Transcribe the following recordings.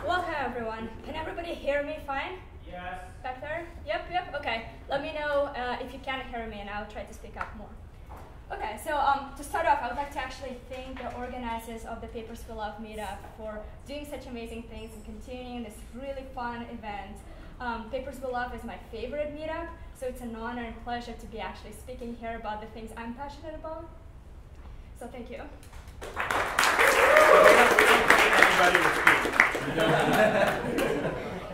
Welcome everyone. Can everybody hear me fine? Yes. Back there? Yep. Okay. Let me know if you can't hear me and I'll try to speak up more. Okay, so to start off, I would like to actually thank the organizers of the PapersWeLove meetup for doing such amazing things and continuing this really fun event. PapersWeLove is my favorite meetup, so it's an honor and pleasure to be actually speaking here about the things I'm passionate about. So thank you.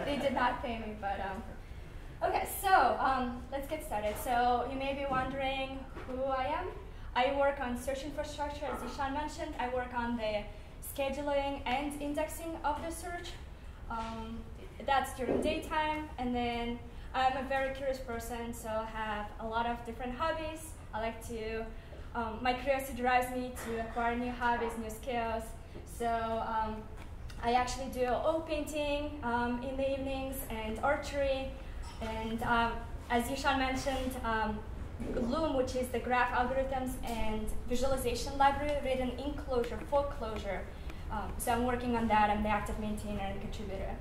They did not pay me, but okay, so let's get started. So you may be wondering who I am. I work on search infrastructure, as Ishan mentioned. I work on the scheduling and indexing of the search. That's during daytime, and then I'm a very curious person, so I have a lot of different hobbies. I like to, my curiosity drives me to acquire new hobbies, new skills. So I actually do oil painting in the evenings and archery. And as Ishan mentioned, Loom, which is the graph algorithms and visualization library written in Clojure, for Clojure. So I'm working on that. I'm the active maintainer and contributor.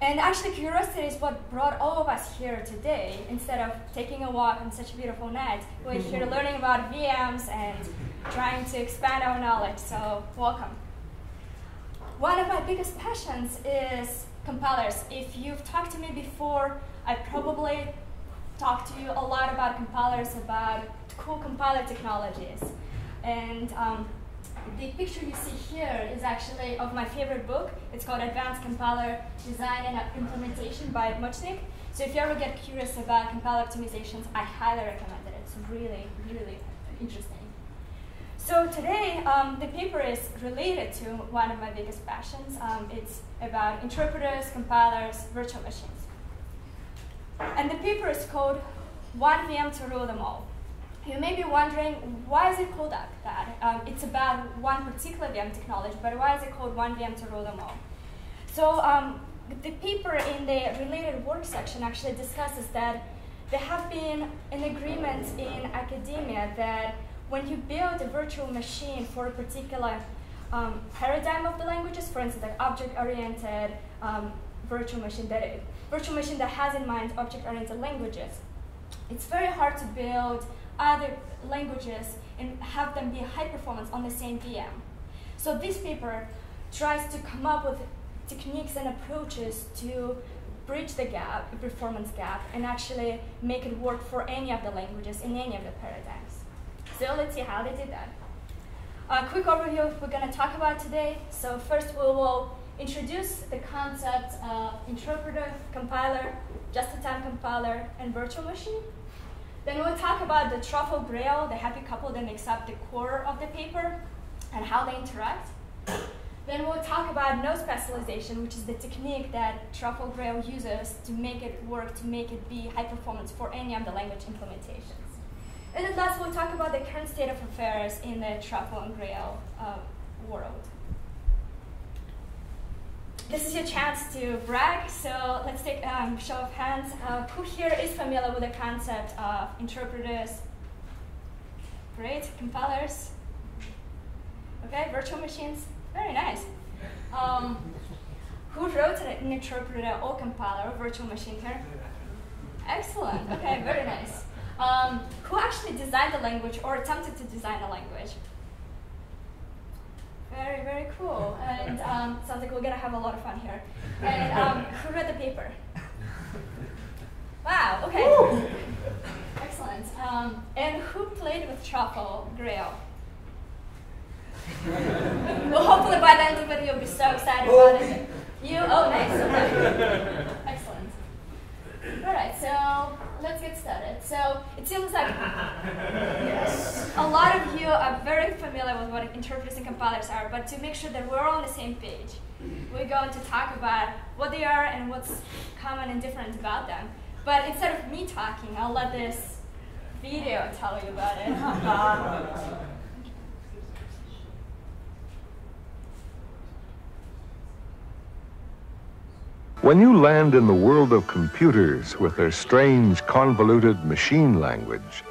And actually, curiosity is what brought all of us here today. Instead of taking a walk on such a beautiful night, we're here learning about VMs and trying to expand our knowledge. So welcome. One of my biggest passions is compilers. If you've talked to me before, I probably talked to you a lot about compilers, about cool compiler technologies. And the picture you see here is actually of my favorite book. It's called Advanced Compiler Design and Implementation by Muchnik. So if you ever get curious about compiler optimizations, I highly recommend it. It's really, really interesting. So today, the paper is related to one of my biggest passions. It's about interpreters, compilers, virtual machines. And the paper is called One VM to Rule Them All. You may be wondering, why is it called that? It's about one particular VM technology, but why is it called One VM to Rule Them All? So the paper in the related work section actually discusses that there have been an agreement in academia that when you build a virtual machine for a particular paradigm of the languages, for instance, like object-oriented virtual machine that has in mind object-oriented languages, it's very hard to build other languages and have them be high performance on the same VM. So this paper tries to come up with techniques and approaches to bridge the gap, the performance gap, and actually make it work for any of the languages in any of the paradigms. So let's see how they did that. A quick overview of what we're going to talk about today. So first we will introduce the concept of interpreter, compiler, just-in-time compiler, and virtual machine. Then we'll talk about the Truffle Grail, the happy couple that makes up the core of the paper, and how they interact. Then we'll talk about no specialization, which is the technique that Truffle Grail uses to make it work, to make it be high performance for any of the language implementations. And then last, we'll talk about the current state of affairs in the Truffle and Grail world. This is your chance to brag, so let's take a show of hands. Who here is familiar with the concept of interpreters? Great, compilers. Okay, virtual machines, very nice. Who wrote an interpreter or compiler or virtual machine here? Excellent, okay, very nice. Who actually designed the language or attempted to design the language? Very, very cool. And sounds like we're going to have a lot of fun here. And who read the paper? Wow, okay. Woo! Excellent. And who played with Truffle Grail? Well, hopefully by the end of it, you'll be so excited about it. You? Oh, nice. Okay. Excellent. All right, so let's get started. So it seems like a lot of you are very familiar with what interpreters and compilers are, but to make sure that we're all on the same page, we're going to talk about what they are and what's common and different about them. But instead of me talking, I'll let this video tell you about it. When you land in the world of computers with their strange, convoluted machine language,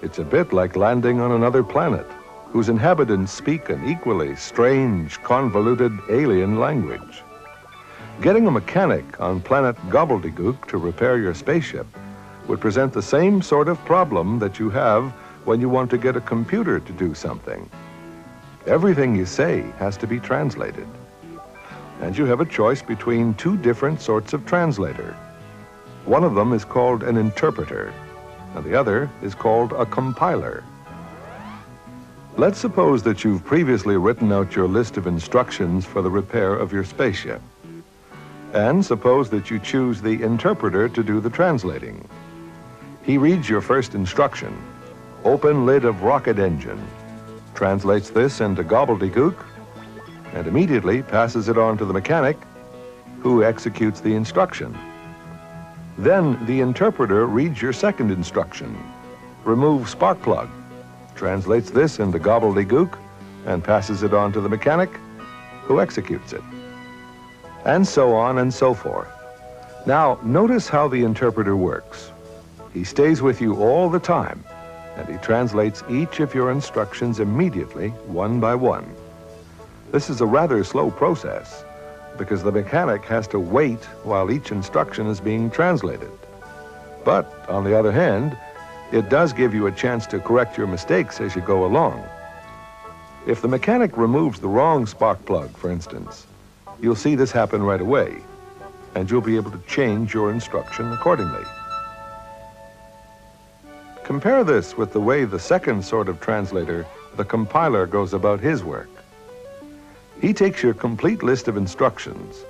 it's a bit like landing on another planet. whose inhabitants speak an equally strange, convoluted, alien language. Getting a mechanic on planet Gobbledygook to repair your spaceship would present the same sort of problem that you have when you want to get a computer to do something. Everything you say has to be translated. And you have a choice between two different sorts of translator. One of them is called an interpreter, and the other is called a compiler. Let's suppose that you've previously written out your list of instructions for the repair of your spaceship. And suppose that you choose the interpreter to do the translating. He reads your first instruction, open lid of rocket engine, translates this into gobbledygook, and immediately passes it on to the mechanic, who executes the instruction. Then the interpreter reads your second instruction, remove spark plug, translates this into gobbledygook, and passes it on to the mechanic, who executes it. And so on and so forth. Now, notice how the interpreter works. He stays with you all the time, and he translates each of your instructions immediately, one by one. This is a rather slow process, because the mechanic has to wait while each instruction is being translated. But, on the other hand, it does give you a chance to correct your mistakes as you go along. If the mechanic removes the wrong spark plug, for instance, you'll see this happen right away, and you'll be able to change your instruction accordingly. Compare this with the way the second sort of translator, the compiler, goes about his work. He takes your complete list of instructions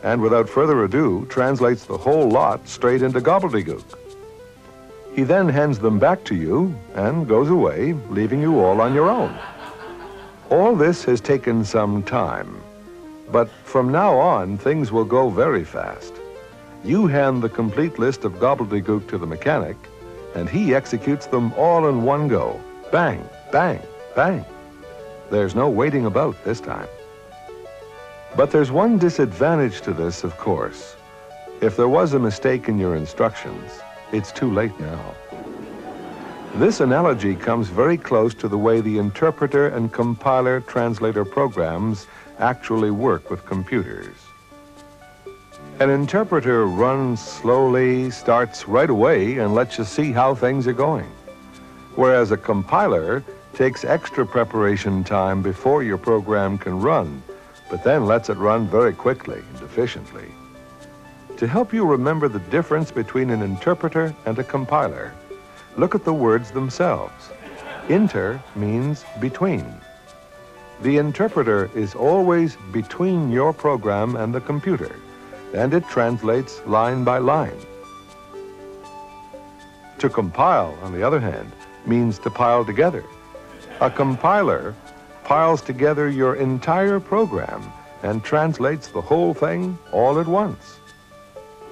and, without further ado, translates the whole lot straight into gobbledygook. He then hands them back to you and goes away, leaving you all on your own. All this has taken some time, but from now on, things will go very fast. You hand the complete list of gobbledygook to the mechanic, and he executes them all in one go. Bang, bang, bang. There's no waiting about this time. But there's one disadvantage to this, of course. If there was a mistake in your instructions, it's too late now. This analogy comes very close to the way the interpreter and compiler translator programs actually work with computers. An interpreter runs slowly, starts right away, and lets you see how things are going. Whereas a compiler takes extra preparation time before your program can run, but then lets it run very quickly and efficiently. To help you remember the difference between an interpreter and a compiler, look at the words themselves. Inter means between. The interpreter is always between your program and the computer, and it translates line by line. To compile, on the other hand, means to pile together. A compiler piles together your entire program and translates the whole thing all at once.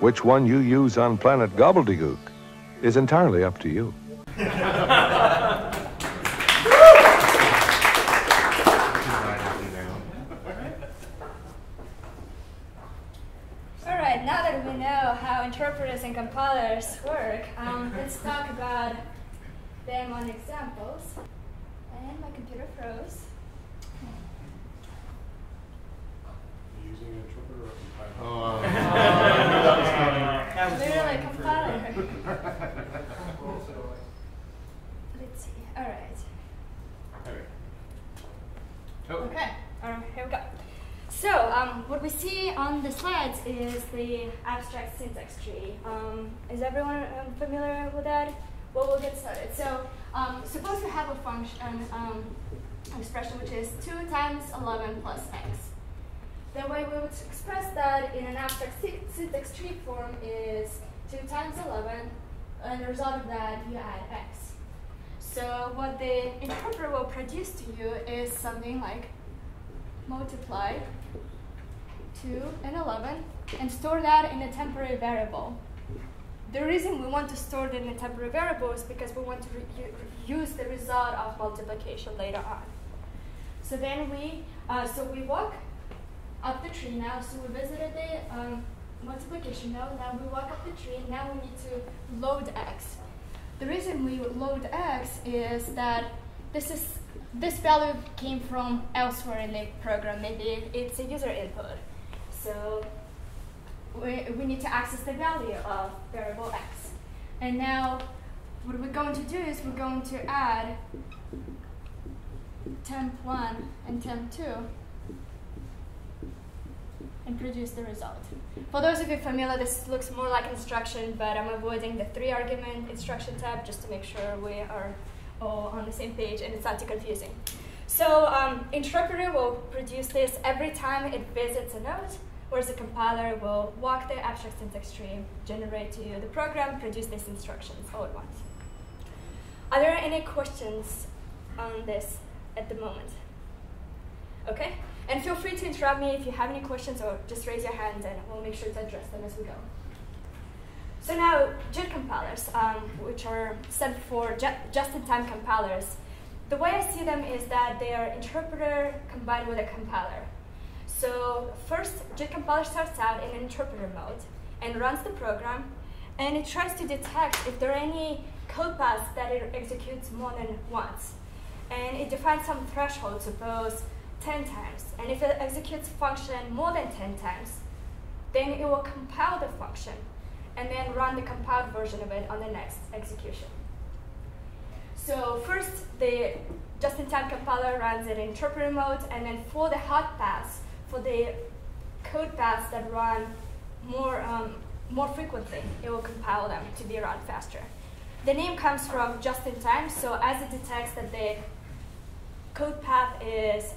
Which one you use on planet Gobbledygook is entirely up to you. Now that we know how interpreters and compilers work, let's talk about them on examples. And my computer froze. You're using an interpreter or a compiler? Oh, I knew that was coming. Literally a compiler. Let's see. All right. Okay. Here we go. So, what we see on the slides is the abstract syntax tree. Is everyone familiar with that? Well, we'll get started. So, suppose we have a function, expression which is 2 times 11 plus x. The way we would express that in an abstract syntax tree form is 2 times 11, and the result of that, you add x. So, what the interpreter will produce to you is something like multiply 2 and 11 and store that in a temporary variable. The reason we want to store it in a temporary variable is because we want to use the result of multiplication later on. So then we walk up the tree now. So we visited the multiplication node. Now we walk up the tree. Now we need to load x. The reason we load x is that this is this value came from elsewhere in the program. Maybe it's a user input. So we need to access the value of variable x. And now what we're going to do is we're going to add temp1 and temp2 and produce the result. For those of you familiar, this looks more like instruction, but I'm avoiding the 3-argument instruction tab just to make sure we are all on the same page and it's not too confusing. So interpreter will produce this every time it visits a node, whereas the compiler will walk the abstract syntax tree, generate to you the program, produce these instructions all at once. Are there any questions on this at the moment? Okay, and feel free to interrupt me if you have any questions, or just raise your hand and we'll make sure to address them as we go. So now, JIT compilers, which are stand for just-in-time compilers, the way I see them is that they are interpreter combined with a compiler. So first, JIT compiler starts out in interpreter mode and runs the program, and it tries to detect if there are any code paths that it executes more than once. And it defines some threshold, suppose 10 times. And if it executes function more than 10 times, then it will compile the function and then run the compiled version of it on the next execution. So first, the just-in-time compiler runs it in interpreter mode, and then for the hot paths, for the code paths that run more frequently, it will compile them to be run faster. The name comes from just-in-time, so as it detects that the code path is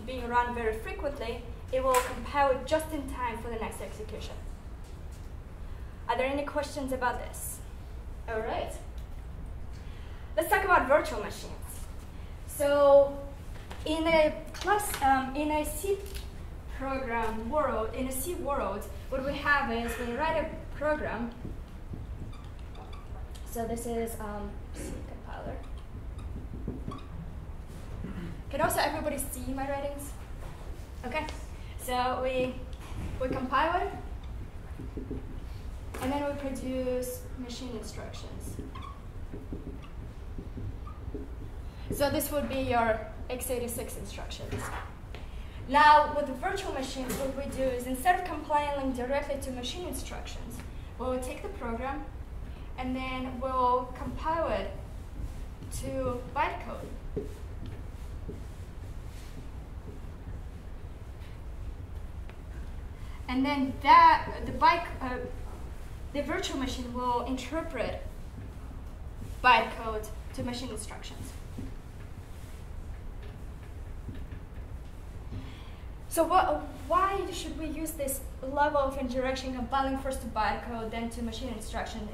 being run very frequently, it will compile it just in time for the next execution. Are there any questions about this? All right. Let's talk about virtual machines. So in a C program world, in a C world, what we have is we write a program. So this is C compiler. Can also everybody see my writings? Okay. So we compile it, and then we produce machine instructions. So this would be your x86 instructions. Now, with the virtual machines, what we do is instead of compiling directly to machine instructions, we'll take the program, and then we'll compile it to bytecode. And then the virtual machine will interpret bytecode to machine instructions. So why should we use this level of interaction, compiling first to bytecode, then to machine instruction?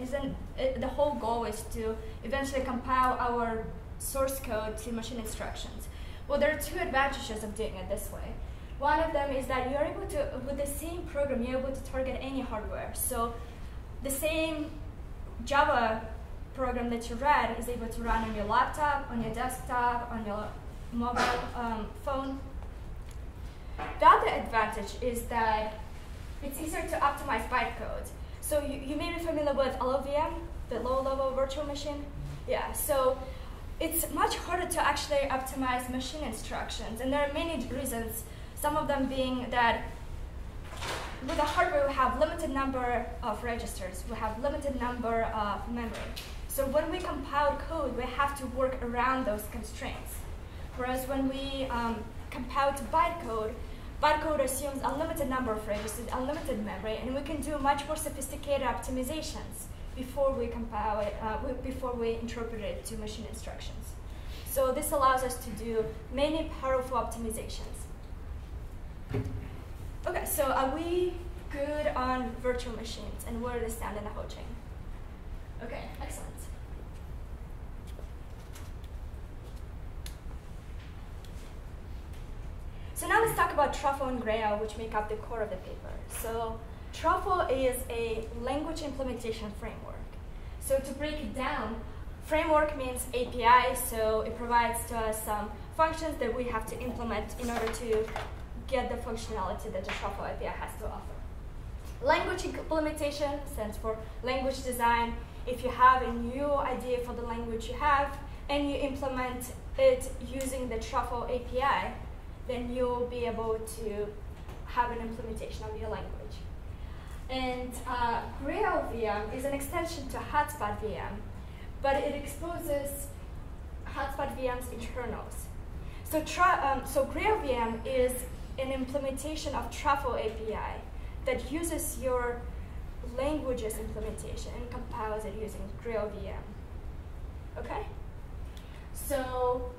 The whole goal is to eventually compile our source code to machine instructions. Well, there are two advantages of doing it this way. One of them is that you're able to, with the same program, you're able to target any hardware. So the same Java program that you read is able to run on your laptop, on your desktop, on your mobile phone. The other advantage is that it's easier to optimize bytecode. So you may be familiar with LLVM, the low-level virtual machine. Yeah, so it's much harder to actually optimize machine instructions, and there are many reasons. Some of them being that with the hardware, we have limited number of registers. We have limited number of memory. So when we compile code, we have to work around those constraints. Whereas when we compile to bytecode, bytecode assumes a limited number of registers, unlimited memory, and we can do much more sophisticated optimizations before we compile it, before we interpret it to machine instructions. So this allows us to do many powerful optimizations. Okay, so are we good on virtual machines and where they stand in the whole chain? Okay, excellent. So now let's talk about Truffle and Grail, which make up the core of the paper. So Truffle is a language implementation framework. So to break it down, framework means API, so it provides to us some functions that we have to implement in order to get the functionality that the Truffle API has to offer. Language implementation stands for language design. If you have a new idea for the language you have, and you implement it using the Truffle API, then you'll be able to have an implementation of your language. And Grail VM is an extension to Hotspot VM, but it exposes Hotspot VM's internals. So Grail VM is an implementation of Truffle API that uses your language's implementation and compiles it using Grail VM. Okay? So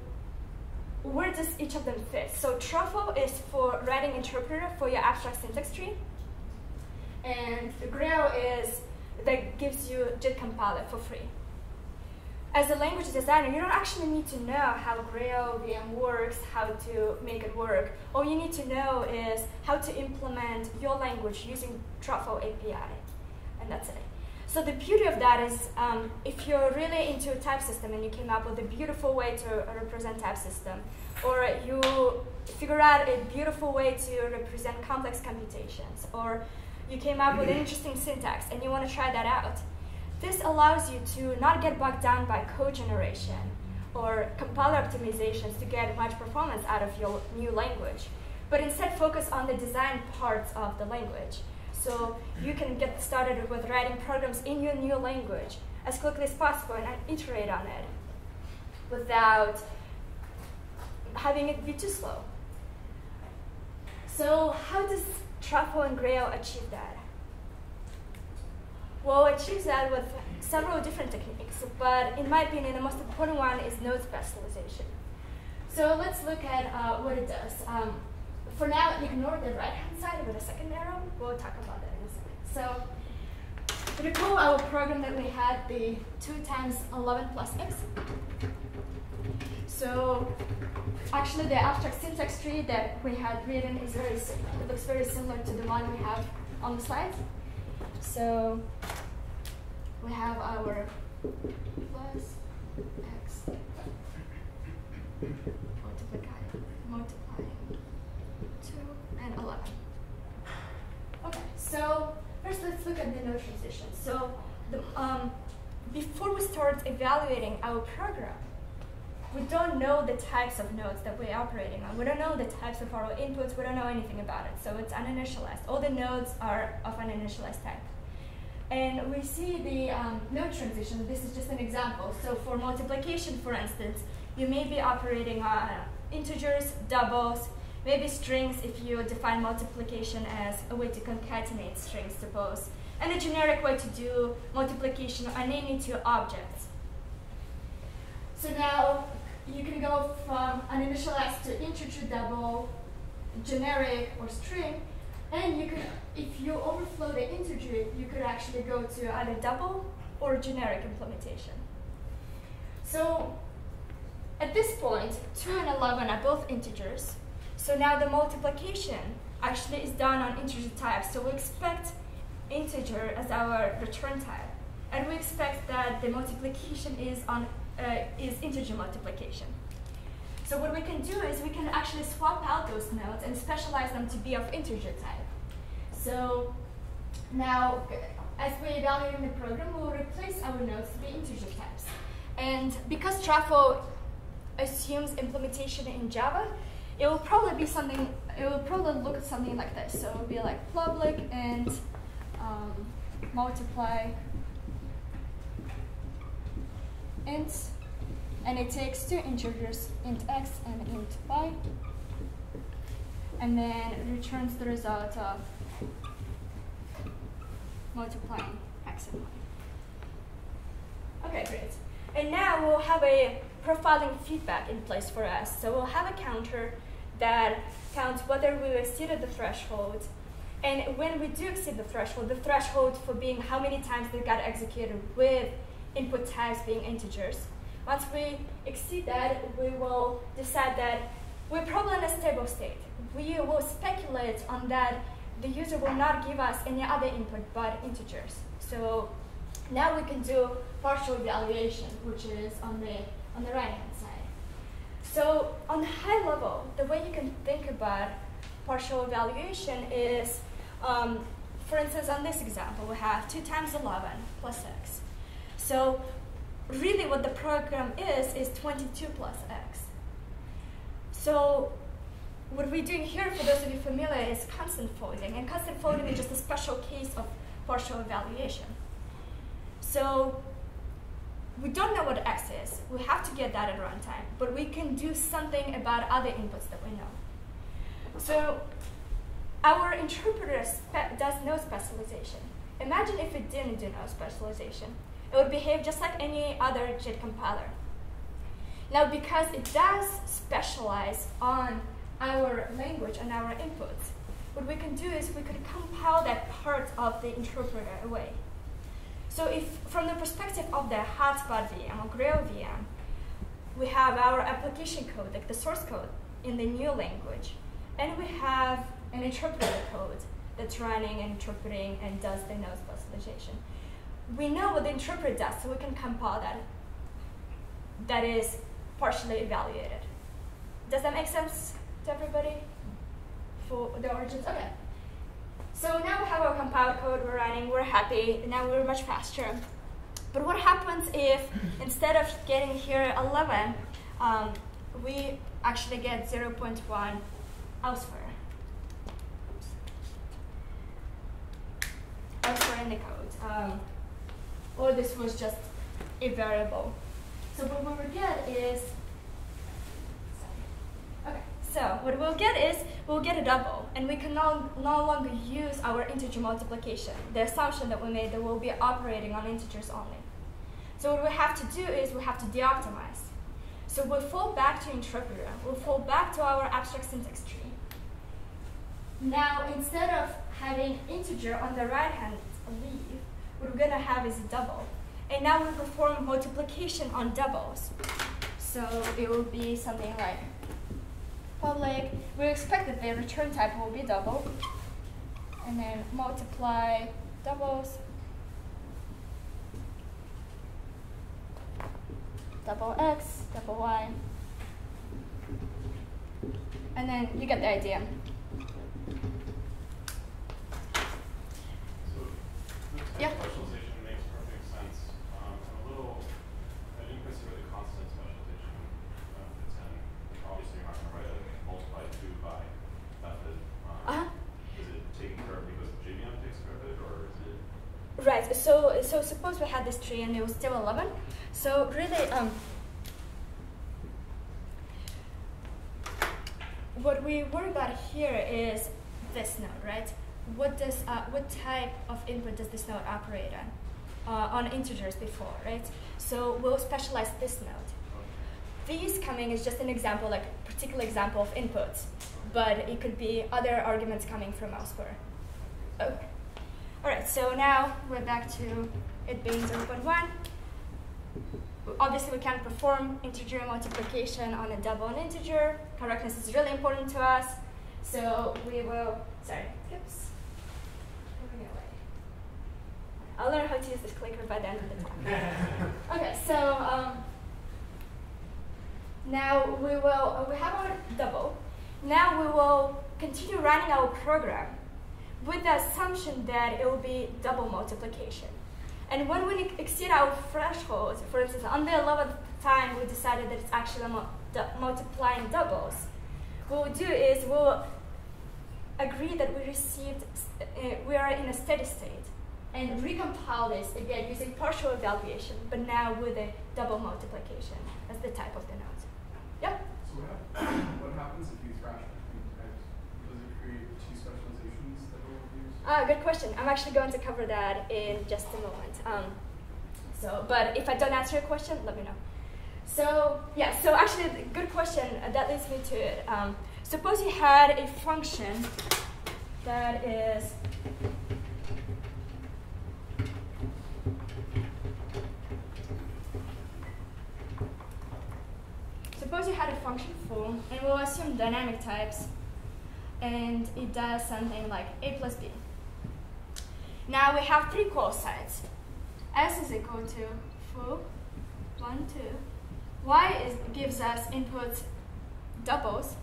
where does each of them fit? So Truffle is for writing interpreter for your abstract syntax tree. And Grail is that gives you JIT compiler for free. As a language designer, you don't actually need to know how Grail VM works, how to make it work. All you need to know is how to implement your language using Truffle API, and that's it. So the beauty of that is if you're really into a type system and you came up with a beautiful way to represent type system, or you figure out a beautiful way to represent complex computations, or you came up with an interesting syntax and you want to try that out, this allows you to not get bogged down by code generation or compiler optimizations to get much performance out of your new language, but instead focus on the design parts of the language. So you can get started with writing programs in your new language as quickly as possible and iterate on it without having it be too slow. So how does Truffle and Grail achieve that? Well, it achieves that with several different techniques, but in my opinion, the most important one is node specialization. So let's look at what it does. For now, ignore the right-hand side with a second arrow. We'll talk about that in a second. So recall our program that we had, the 2 times 11 plus x. So actually, the abstract syntax tree that we had written is it looks very similar to the one we have on the slides. So we have our plus x multiplying 2 and 11. Okay, so first let's look at the node transition. So before we start evaluating our program, we don't know the types of nodes that we're operating on. We don't know the types of our inputs. We don't know anything about it. So it's uninitialized. All the nodes are of an initialized type. And we see the node transition. This is just an example. So for multiplication, for instance, you may be operating on integers, doubles, maybe strings if you define multiplication as a way to concatenate strings, suppose, and a generic way to do multiplication or naming to objects. So now you can go from an initialized to integer, double, generic, or string, and you can, if you overflow the integer, you could actually go to either double or generic implementation. So at this point, 2 and 11 are both integers. So now the multiplication actually is done on integer type. So we expect integer as our return type, and we expect that the multiplication is integer multiplication. So what we can do is we can actually swap out those nodes and specialize them to be of integer type. So now, as we're evaluating the program, we'll replace our nodes to be integer types. And because Truffle assumes implementation in Java, it will probably be something. It will probably look something like this. So it will be like public and multiply ints, and it takes 2 integers, int x and int y, and then returns the result of multiplying x and y. Okay, great. And now we'll have a profiling feedback in place for us. So we'll have a counter that counts whether we exceeded the threshold. And when we do exceed the threshold for being how many times they got executed with input types being integers. Once we exceed that, we will decide that we're probably in a stable state. We will speculate on that the user will not give us any other input but integers. So now we can do partial evaluation, which is on the right-hand side. So on the high level, the way you can think about partial evaluation is, for instance, on this example, we have 2 times 11 plus x. So really what the program is 22 plus x. So what we're doing here, for those of you familiar, is constant folding. And constant folding is just a special case of partial evaluation. So we don't know what x is. We have to get that at runtime. But we can do something about other inputs that we know. So our interpreter does no specialization. Imagine if it didn't do no specialization. It would behave just like any other JIT compiler. Now, because it does specialize on our language and our inputs, what we can do is we could compile that part of the interpreter away. So if, from the perspective of the hotspot VM or Grail VM, we have our application code, like the source code, in the new language, and we have an interpreter code that's running and interpreting and does the no specialization. We know what the interpreter does, so we can compile that. That is partially evaluated. Does that make sense to everybody? For the origins? Okay. So now we have our compiled code, we're running, we're happy, now we're much faster. But what happens if, instead of getting here 11, we actually get 0.1 elsewhere? Elsewhere in the code. Or this was just a variable. So what we'll get is, so what we'll get is, we'll get a double, and we can no longer use our integer multiplication, the assumption that we made that we'll be operating on integers only. So what we have to do is we have to deoptimize. So we'll fall back to interpreter, we'll fall back to our abstract syntax tree. Now, instead of having integer on the right-hand leaf, what we're gonna have is a double. And now we perform multiplication on doubles. So it will be something like public. We expect that the return type will be double. And then multiply doubles. Double x, double y. And then you get the idea. Yeah. Specialization makes perfect sense. I didn't consider the constant specialization fits in. Obviously, you're not going to write a multiply 2 by method. Is it taken care of because JVM takes care of it, or is it? Right. So suppose we had this tree and it was still 11. So really, what we worry about here is this node, right? What type of input does this node operate on integers before, right? So we'll specialize this node. These coming is just an example, like a particular example of inputs, but it could be other arguments coming from elsewhere. Okay. All right, so now we're back to it being 0.1. Obviously, we can't perform integer multiplication on a double and integer. Correctness is really important to us. So we will, sorry, oops. I'll learn how to use this clicker by the end of the time. Okay, so now we have our double. Now we will continue running our program with the assumption that it will be double multiplication. And when we exceed our threshold, for instance, on the 11th time we decided that it's actually multiplying doubles, what we'll do is we'll agree that we are in a steady state and recompile this again using partial evaluation, but now with a double multiplication as the type of the node. Yep? So what happens if you thrash between types? Does it create two specializations that we'll use? Good question. I'm actually going to cover that in just a moment. But if I don't answer your question, let me know. So yeah, so actually, good question. That leads me to it. Suppose you had a function that is suppose you had a function full, and we'll assume dynamic types, and it does something like a plus b. Now we have three call sides. S is equal to full, 1, 2. Y gives us input doubles,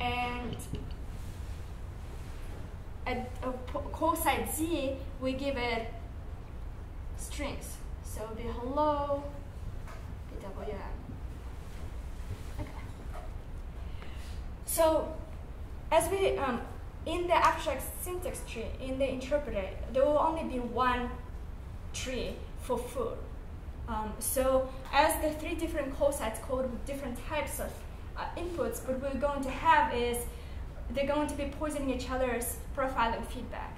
and at call side Z, we give it strings. So the hello, PWM. Okay. So as we in the abstract syntax tree, in the interpreter, there will only be one tree for food. So as the 3 different call sites code with different types of inputs, what we're going to have is they're going to be poisoning each other's profiling feedback.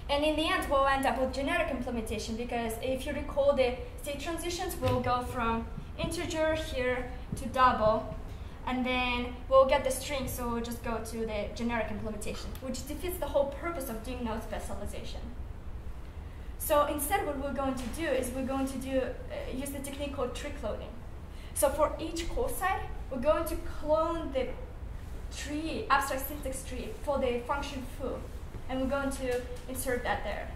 And in the end, we'll end up with generic implementation because if you recall the state transitions, we'll go from integer here to double, and then we'll get the string, so we'll just go to the generic implementation, which defeats the whole purpose of doing node specialization. So instead, what we're going to do is we're going to use the technique called tree cloning. So for each call site, we're going to clone the tree, abstract syntax tree, for the function foo, and we're going to insert that there.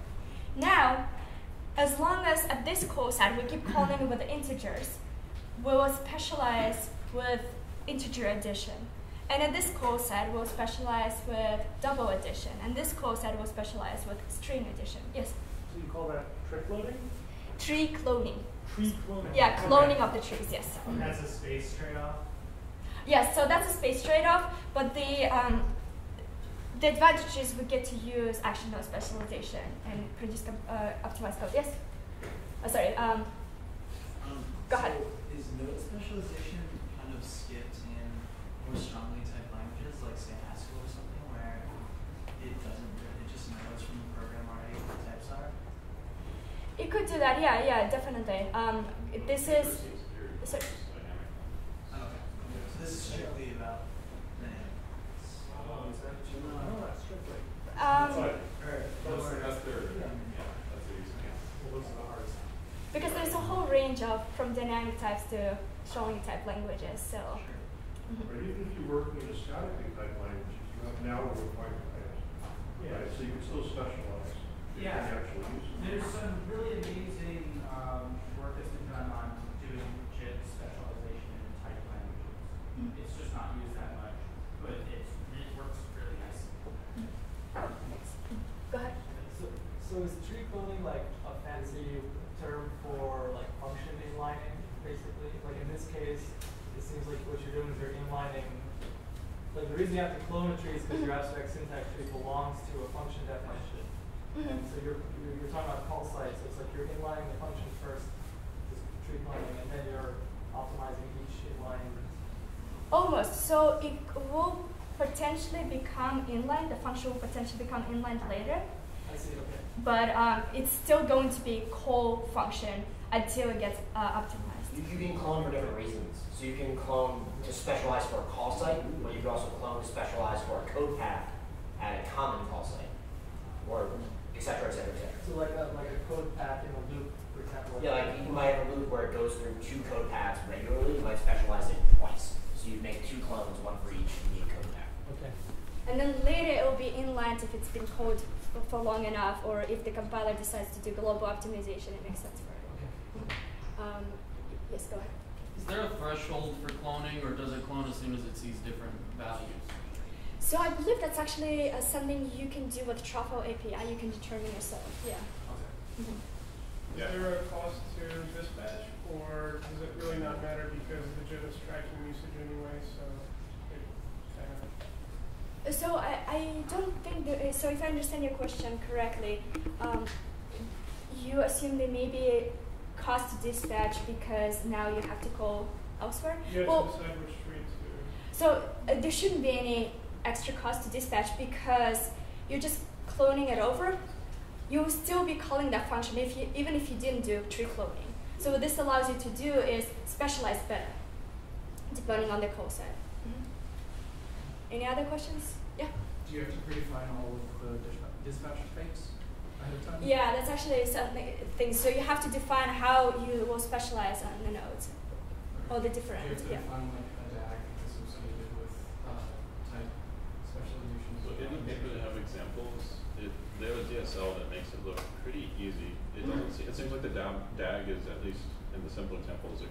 Now, as long as at this call site we keep calling with the integers, we will specialize with integer addition. And at this call site, we'll specialize with double addition, and this call site will specialize with string addition. Yes? So you call that tree cloning? Tree cloning. Tree cloning. Yeah, cloning of the trees, yes. And that's a space trade-off? Yes, so that's a space trade-off, but the advantage is we get to use action node specialization and produce optimized code. Yes? Oh, sorry. Go ahead. So is node specialization kind of skipped in more strongly typed languages, like say Haskell or something, where it just knows from the program already what the types are? It could do that, yeah, definitely. This is. Sorry. Okay. So this is strictly about dynamics. Oh, is that what you know? No, that's strictly. That's their, Yeah. that's their use case. Well, those are the hardest. Because there's a whole range from dynamic types to strongly typed languages, so. But even if you work in a statically typed language, you have now required types. Yeah. Right, so you can still specialize. If Yeah. you actually use it. There's some really amazing work that's been done on doing JIT specialization in type languages. It's just not used that much, but it works really nicely. Go ahead. So is tree cloning like a fancy term for like function inlining, basically? Like in this case, it seems like what you're doing is you're inlining. Like the reason you have to clone a tree is because your abstract syntax tree belongs to a function definition. And so you're talking about call sites, so it's like you're inlining the function first, this tree cloning, and then you're optimizing each inline. Almost. So it will potentially become inline. The function will potentially become inline later. I see, okay. But it's still going to be call function until it gets optimized. You can clone for different reasons. So you can clone to specialize for a call site, but you can also clone to specialize for a code path at a common call site, or et cetera, et cetera, et cetera. So like a code path in a loop, for example. Yeah, like you might have a loop where it goes through 2 code paths regularly. You might specialize it twice. So you make 2 clones, one for each unique code path. Okay. And then later it will be inline if it's been called for long enough, or if the compiler decides to do global optimization, it makes sense for it. Okay. Yes, go ahead. Is there a threshold for cloning, or does it clone as soon as it sees different values? So I believe that's actually something you can do with Truffle API. You can determine yourself. Yeah. Okay. Is there a cost to dispatch, or does it really not matter because the JIT is tracking usage anyway? So it kind of. So I don't think there is. So if I understand your question correctly, you assume there may be a cost to dispatch because now you have to call elsewhere. You have well, to decide which tree to. So there shouldn't be any extra cost to dispatch because you're just cloning it over. You'll still be calling that function even if you didn't do tree cloning. So what this allows you to do is specialize better, depending on the call set. Any other questions? Yeah? Do you have to predefine all of the dispatch space ahead of time? Yeah, that's actually something. So you have to define how you will specialize on the nodes. All the different, Do you have to yeah. define like a DAG associated with type specializations? So in the paper they have examples. They have a DSL that makes it look pretty easy. It doesn't seem, it seems like the DAG is, at least in the simple examples,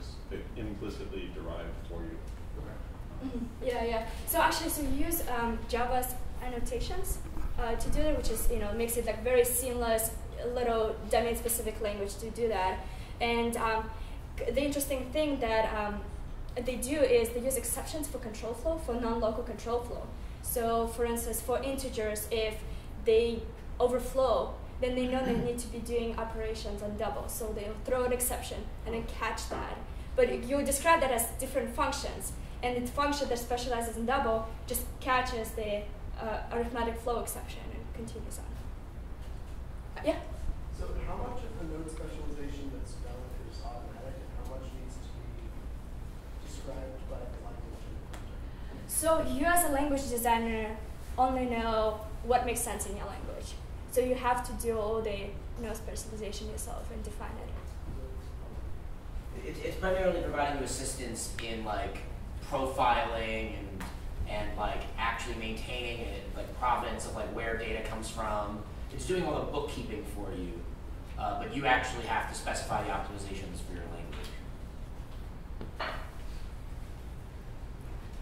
implicitly derived for you. Yeah. So actually, so you use Java's annotations to do that, which is makes it like very seamless. little domain-specific language to do that. And the interesting thing that they do is they use exceptions for control flow, for non-local control flow. So for instance, for integers, if they overflow, then they know they need to be doing operations on double. So they'll throw an exception and then catch that. But you describe that as different functions. And the function that specializes in double just catches the arithmetic flow exception and continues on. Yeah? So how much of the node specialization that's done is automatic and how much needs to be described by the language in the context? So you as a language designer only know what makes sense in your language. So you have to do all the node specialization yourself and define it. It's primarily providing you assistance in like profiling and like actually maintaining it, like provenance of like where data comes from. It's doing all the bookkeeping for you, but you actually have to specify the optimizations for your language.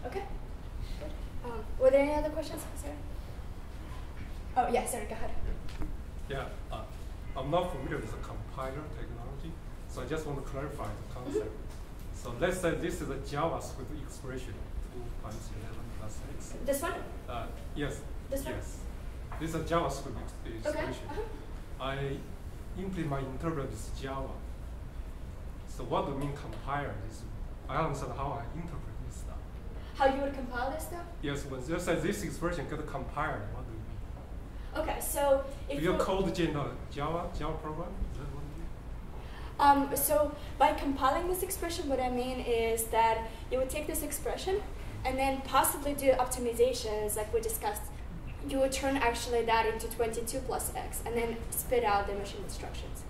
Okay. Good. Were there any other questions? Sorry. Oh yeah, sorry. Go ahead. Yeah, I'm not familiar with the compiler technology, so I just want to clarify the concept. So let's say this is a JavaScript expression, 2 times 11 plus x. This one? Yes. This one? Yes. This is a JavaScript expression. Okay. I implement interpret this Java. So what do you mean compiler? I don't understand how I interpret this stuff. How you would compile this stuff? Yes, when just say this expression get compiled, what do you mean? Okay, so if Do you code Java program? Is that what you mean? So by compiling this expression, what I mean is that you would take this expression and then possibly do optimizations like we discussed. You would turn actually that into 22 plus x and then spit out the machine instructions.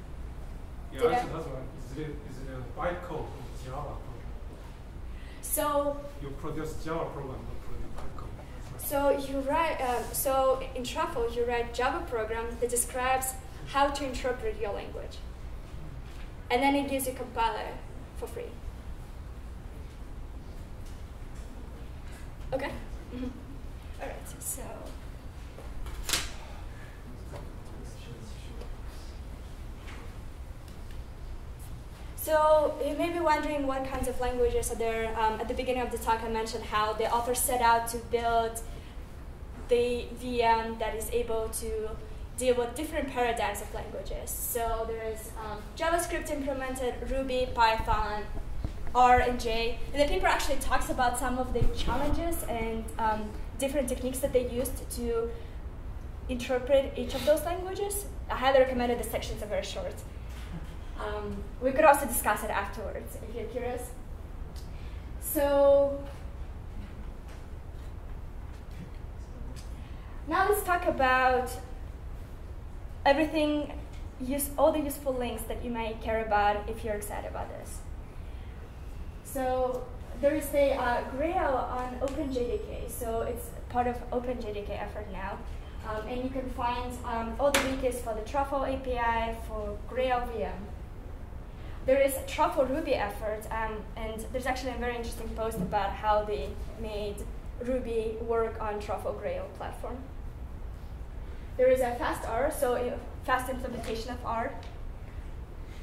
Yeah, actually that's right. Is it a bytecode in Java program? So you produce Java program, not produce bytecode. Right. So you write. So in Truffle, you write Java program that describes how to interpret your language, and then it gives you a compiler for free. Okay. Mm-hmm. All right. So. So you may be wondering what kinds of languages are there. At the beginning of the talk, I mentioned how the author set out to build the VM that is able to deal with different paradigms of languages. So there is JavaScript implemented, Ruby, Python, R, and J. And the paper actually talks about some of the challenges and different techniques that they used to interpret each of those languages. I highly recommend it. The sections are very short. We could also discuss it afterwards if you're curious. So now let's talk about everything, all the useful links that you may care about if you're excited about this. So there is the Grail on OpenJDK. So it's part of OpenJDK effort now. And you can find all the wikis for the Truffle API, for Grail VM. There is a Truffle Ruby effort, and there's actually a very interesting post about how they made Ruby work on Truffle Grail platform. There is a fast R, so a fast implementation of R.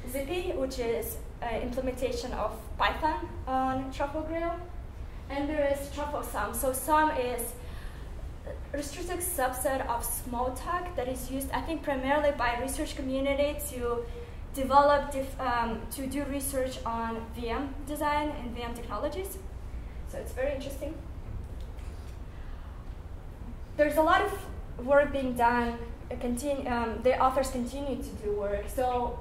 Zippy, which is an implementation of Python on Truffle Grail. And there is Truffle Sum. So Sum is a restricted subset of Smalltalk that is used, I think, primarily by research community to develop, to do research on VM design and VM technologies. So it's very interesting. There's a lot of work being done. The authors continue to do work. So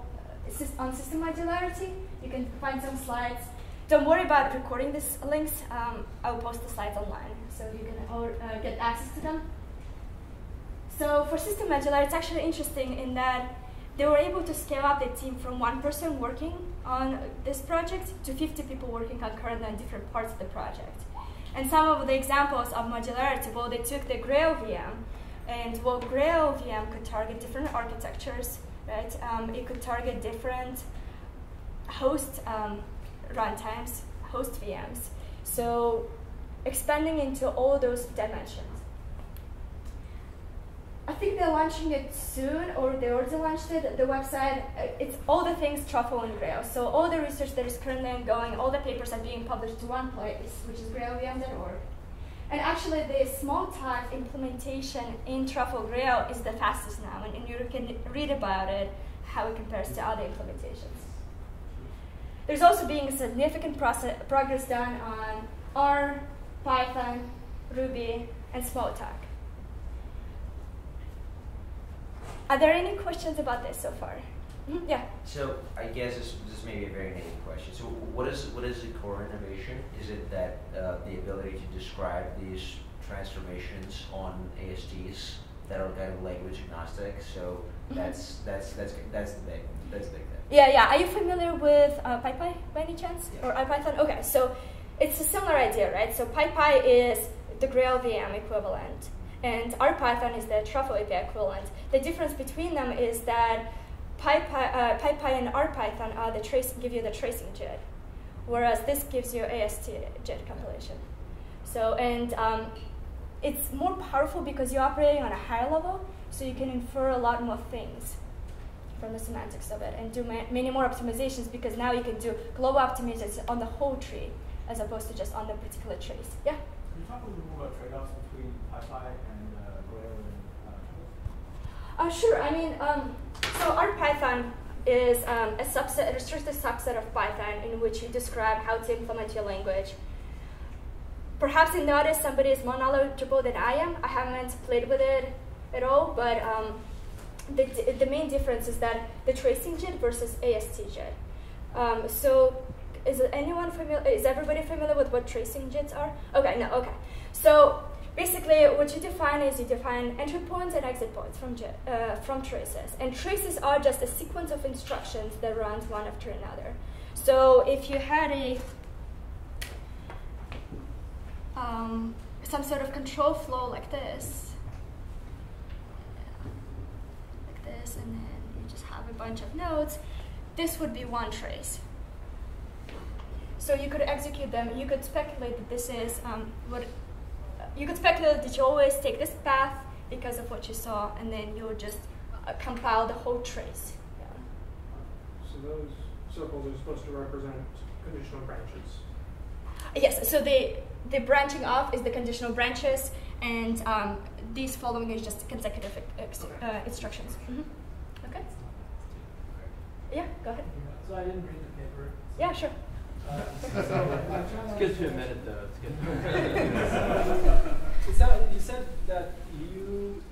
on system modularity, you can find some slides. Don't worry about recording these links. I'll post the slides online, so you can get access to them. So for system modularity, it's actually interesting in that they were able to scale up the team from 1 person working on this project to 50 people working concurrently on different parts of the project. And some of the examples of modularity, well, they took the Grail VM, and well, Grail VM could target different architectures, right? It could target different host runtimes, host VMs. So expanding into all those dimensions. A think they're launching it soon, or they already launched it. The website, it's all the things Truffle and Grail. So all the research that is currently ongoing, all the papers are being published to one place, which is grailvm.org. And actually, the small talk implementation in Truffle Grail is the fastest now, and you can read about it, how it compares to other implementations. There's also being significant progress done on R, Python, Ruby, and Smalltalk. Are there any questions about this so far? Yeah. So I guess this may be a very naive question. So what is the core innovation? Is it that the ability to describe these transformations on ASTs that are kind of language agnostic? So that's the big thing. Yeah. Are you familiar with PyPy by any chance, or IPython? Okay, so it's a similar idea, right? So PyPy is the Grail VM equivalent, and RPython is the Truffle API equivalent. The difference between them is that PyPy and RPython are give you the tracing JIT, whereas this gives you AST JIT compilation. So, and it's more powerful because you're operating on a higher level, so you can infer a lot more things from the semantics of it and do many more optimizations, because now you can do global optimizations on the whole tree as opposed to just on the particular trace. Yeah? Can you talk a little more about trade-offs between PyPy and Grail and Sure. I mean, so RPython is a restricted subset of Python in which you describe how to implement your language. Perhaps you notice somebody is more knowledgeable than I am. I haven't played with it at all, but the main difference is that the tracing JIT versus AST JIT. So is everybody familiar with what tracing JITs are? Okay, no, okay. So basically what you define is you define entry points and exit points from traces. And traces are just a sequence of instructions that runs one after another. So if you had some sort of control flow like this, and then you just have a bunch of nodes, this would be one trace. So you could execute them. You could speculate that this is you could speculate that you always take this path because of what you saw, and then you'll just compile the whole trace. Yeah. So those circles are supposed to represent conditional branches. Yes. So the branching off is the conditional branches, and these following is just consecutive instructions. Okay. Yeah. Go ahead. So I didn't read the paper. Yeah. Sure. It gives you a minute, though. It's good. You said that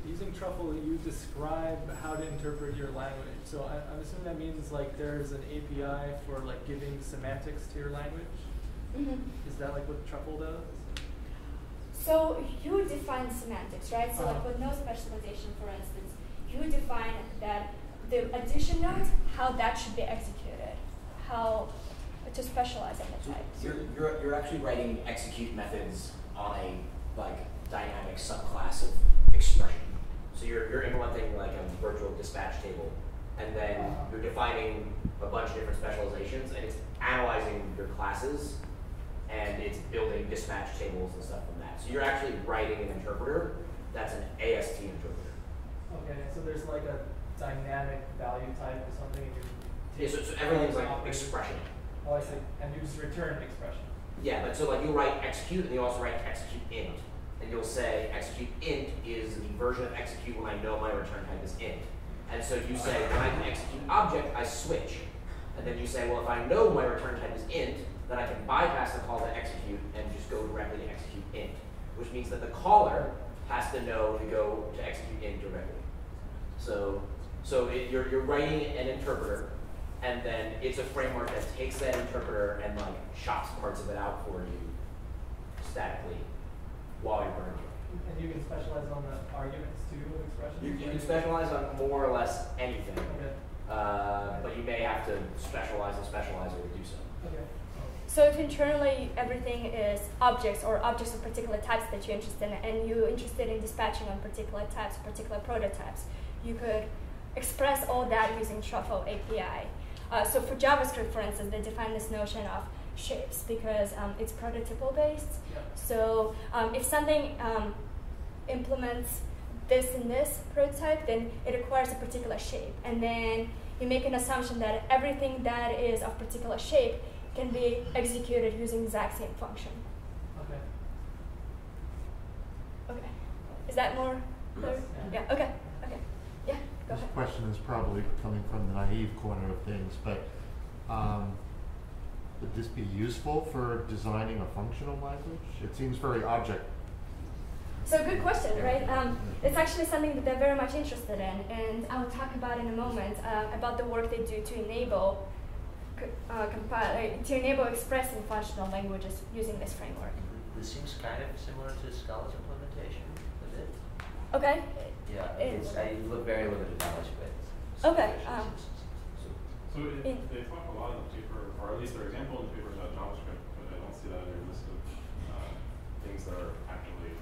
using Truffle, you describe how to interpret your language. So I'm assuming that means like there's an API for like giving semantics to your language. Is that like what Truffle does? So you define semantics, right? So like with no specialization, for instance, you define that the addition node, how that should be executed, how to specialize in the type. You're actually writing execute methods on a dynamic subclass of expression. So you're implementing like a virtual dispatch table, and then you're defining a bunch of different specializations, and it's analyzing your classes, and it's building dispatch tables and stuff from that. So you're actually writing an interpreter that's an AST interpreter. Okay, so there's like a dynamic value type or something. Yeah, so everything's like expression. Oh, I see. And you just return an expression. Yeah, but so like you'll write execute, and you also write execute int. And you'll say execute int is the version of execute when I know my return type is int. And so you say when I can execute object, I switch. And then you say, well, if I know my return type is int, then I can bypass the call to execute and just go directly to execute int, which means that the caller has to know to go to execute int directly. So you're writing an interpreter, and then it's a framework that takes that interpreter and like chops parts of it out for you statically while you're running it. And you can specialize on the arguments too of expressions? You can specialize on more or less anything, okay. But you may have to specialize and specialize or do so. Okay. So if internally everything is objects or objects of particular types that you're interested in, and you're interested in dispatching on particular types, particular prototypes, you could express all that using Truffle API. So for JavaScript, for instance, they define this notion of shapes because it's prototypal based. Yeah. So if something implements this and this prototype, then it requires a particular shape. And then you make an assumption that everything that is of particular shape can be executed using the exact same function. Okay. Okay. Is that more clear? Yeah. Okay. Okay. Yeah. Go This ahead. question is probably coming from the naive corner of things, but would this be useful for designing a functional language? It seems very object. So good question, right? It's actually something that they're very much interested in, and I'll talk about in a moment about the work they do to enable expressing functional languages using this framework. This seems kind of similar to Scala's implementation, is it? Okay. Yeah, I look very limited knowledge, but okay. So they talk a lot in the paper, or at least their example in the paper is about JavaScript, but I don't see that in their list of things that are actively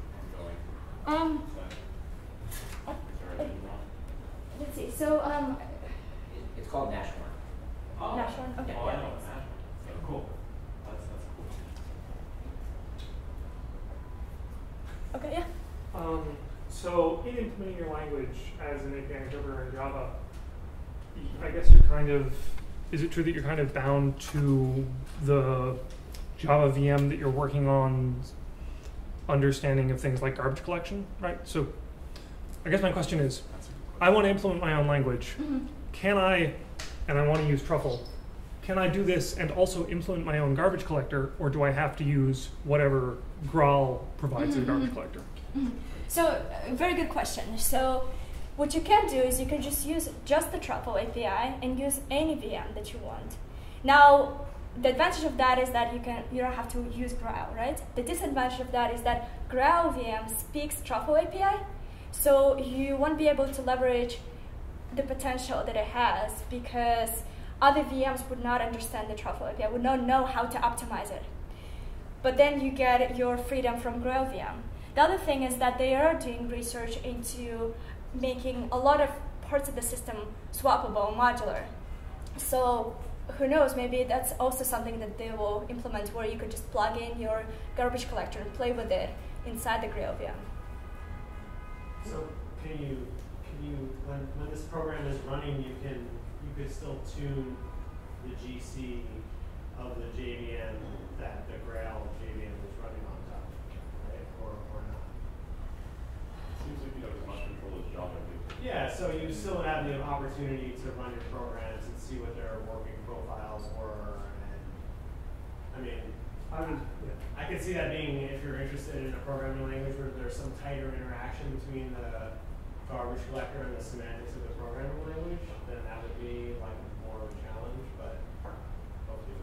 ongoing. Let's see. So it's called Nashorn. Nashorn. Okay. Oh, I know it's Nashorn. So cool. That's cool. Okay. Yeah. So in implementing your language as an API interpreter in Java, I guess you're kind of, is it true that you're kind of bound to the Java VM that you're working on understanding of things like garbage collection, right? So I guess my question is, I want to implement my own language. Can I, and I want to use Truffle, can I do this and also implement my own garbage collector, or do I have to use whatever Graal provides as a garbage collector? So, very good question. So, what you can do is you can just use just the Truffle API and use any VM that you want. Now, the advantage of that is that you don't have to use Graal, right? The disadvantage of that is that Graal VM speaks Truffle API, so you won't be able to leverage the potential that it has because other VMs would not understand the Truffle API, would not know how to optimize it. But then you get your freedom from Graal VM. The other thing is that they are doing research into making a lot of parts of the system swappable, modular. So who knows, maybe that's also something that they will implement where you could just plug in your garbage collector and play with it inside the Graal VM. So can you when this program is running, you could still tune the GC of the JVM that the Graal JVM is running on top, right? Or not? Seems like you have as much control as Java do. Yeah, so you still have the opportunity to run your programs and see what their working profiles were. And I mean, I could see that being, if you're interested in a programming language where there's some tighter interaction between the garbage collector and the semantics of the programming language, then that would be like more of a challenge. But hopefully,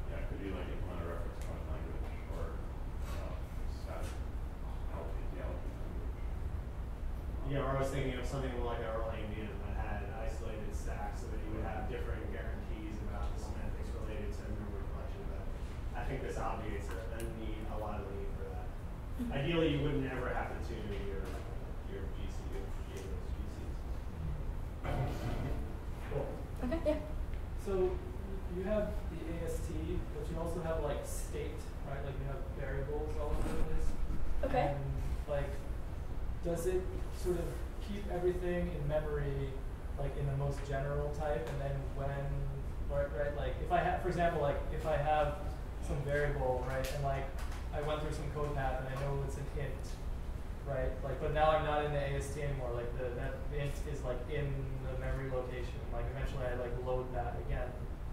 yeah, it could be like implement a reference point language or static LPT language. yeah, or I was thinking of something like an Erlang VM that had isolated stacks so that you would have different guarantees about the semantics related to memory collection. But I think this obviates a lot of the need for that. Ideally, you wouldn't ever have to tune your GC, your GCs. Cool. Okay, yeah. So you have the AST, but you also have like state, right? Like you have variables all over the place. Okay. And like, does it sort of keep everything in memory, like in the most general type, and then when, right? Like if I have, for example, like if I have some variable, right, and like I went through some code path and I know it's an int, right? Like, but now I'm not in the AST anymore. Like that int is like in the memory location. Like eventually I like load that again,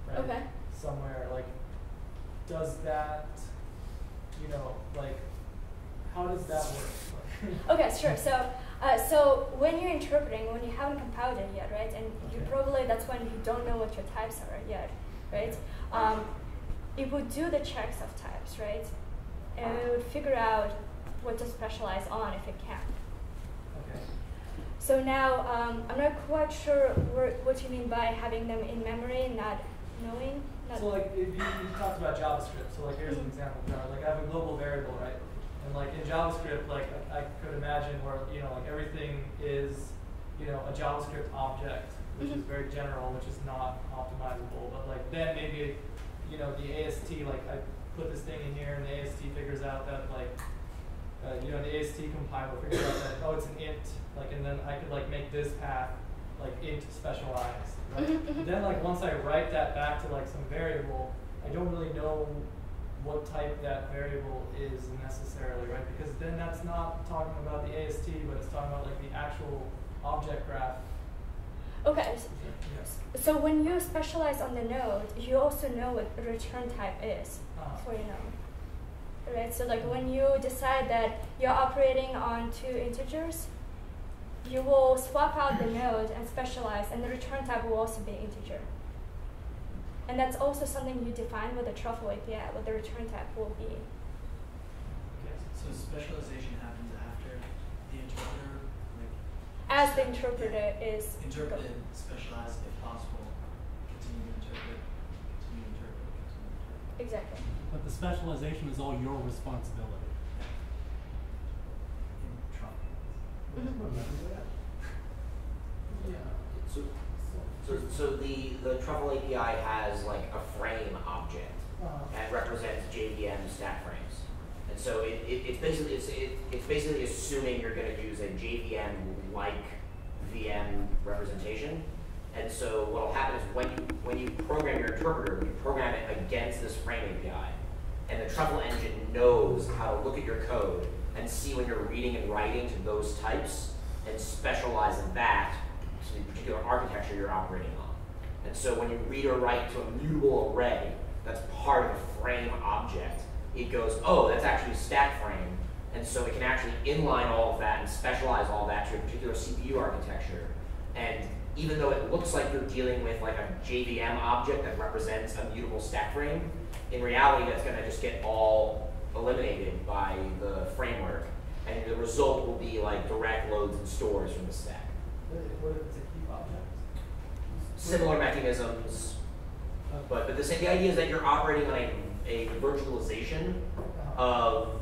right? Okay. Somewhere. Like, does that, you know, like, how does that work? Okay, sure. So when you're interpreting, when you haven't compiled it yet, right? And you probably, that's when you don't know what your types are yet, right? It would do the checks of types, right? And it would figure out what to specialize on if it can. Okay. So now, I'm not quite sure what you mean by having them in memory and not knowing. So like, if you talked about JavaScript, so like here's an example. Like I have a global variable, right? And like in JavaScript, like I could imagine where, you know, like everything is, you know, a JavaScript object, which is very general, which is not optimizable. But like then maybe, you know, the AST, like I put this thing in here and the AST figures out that like you know, the AST compiler figures out that, oh, it's an int, like, and then I could like make this path like int specialized, right? Then like once I write that back to like some variable, I don't really know what type that variable is necessarily, right? Because then that's not talking about the AST, but it's talking about like the actual object graph. Okay. Yes. So when you specialize on the node, you also know what the return type is for your node. Right? So like when you decide that you're operating on 2 integers, you will swap out the node and specialize, and the return type will also be integer. And that's also something you define with the Truffle API, what the return type will be. Okay, so specialization happens after the interpreter, like As the interpreter is interpret and specialize if possible. Continue to interpret, continue to interpret, continue to interpret. Exactly. But the specialization is all your responsibility. In Truffle. So the Truffle API has like a frame object that represents JVM stack frames, and so it's basically assuming you're going to use a JVM like VM representation. And so what will happen is when you program your interpreter, you program it against this frame API, and the Truffle engine knows how to look at your code and see when you're reading and writing to those types and specialize that to the particular architecture you're operating on. And so when you read or write to a mutable array that's part of a frame object, it goes, oh, that's actually a stack frame. And so it can actually inline all of that and specialize all that to a particular CPU architecture. And even though it looks like you're dealing with like a JVM object that represents a mutable stack frame, in reality that's going to just get all eliminated by the framework. And the result will be like direct loads and stores from the stack. What if it's a heap object? Similar mechanisms, but the idea is that you're operating on a virtualization of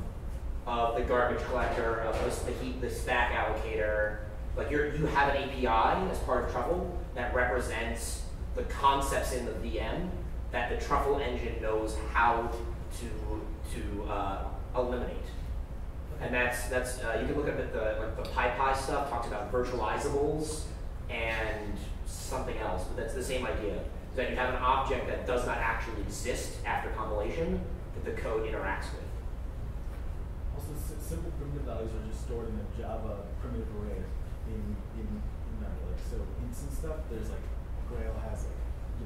the garbage collector, of the heap, the stack allocator. Like you have an API as part of Truffle that represents the concepts in the VM that the Truffle engine knows how to eliminate. And that's you can look at the PyPy stuff talks about virtualizables and something else, but that's the same idea. Is that you have an object that does not actually exist after compilation that the code interacts with. Also, simple primitive values are just stored in a Java primitive array in memory. Like so, instance stuff. There's like Grail has like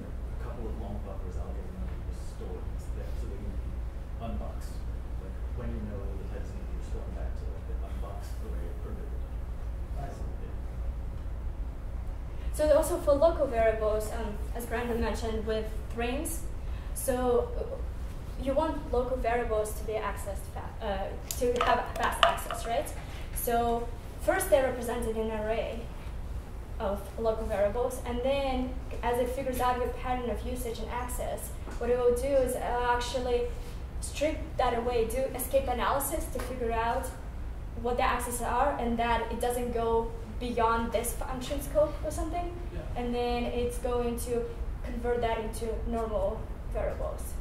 a couple of long buffers algorithm that just stored there so they can be unboxed. Like when you know the types of you're storing back to like the unboxed array primitive. So also for local variables, as Brandon mentioned, with frames, so you want local variables to be accessed to have fast access, right? So first they're represented in an array of local variables, and then as it figures out your pattern of usage and access, what it will do is actually strip that away, do escape analysis to figure out what the accesses are, and that it doesn't go beyond this function scope or something, and then it's going to convert that into normal variables,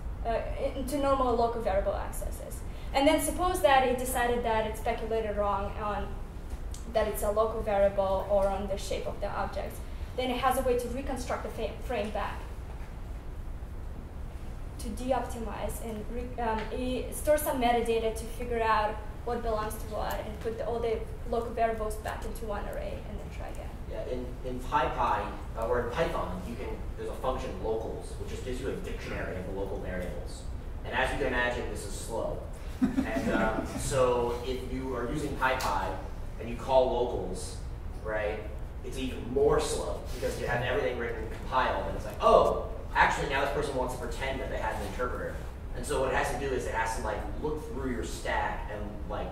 into normal local variable accesses. And then suppose that it decided that it speculated wrong on that it's a local variable or on the shape of the object, then it has a way to reconstruct the frame back, to deoptimize and store some metadata to figure out what belongs to what, and put all the local variables back into one array and then try again. Yeah, in PyPy or in Python, there's a function locals, which just gives you a dictionary of the local variables. And as you can imagine, this is slow. And so if you are using PyPy and you call locals, right, it's even more slow because you have everything written compiled, and it's like, oh, actually now this person wants to pretend that they had an interpreter. And so what it has to do is it has to like look through your stack and like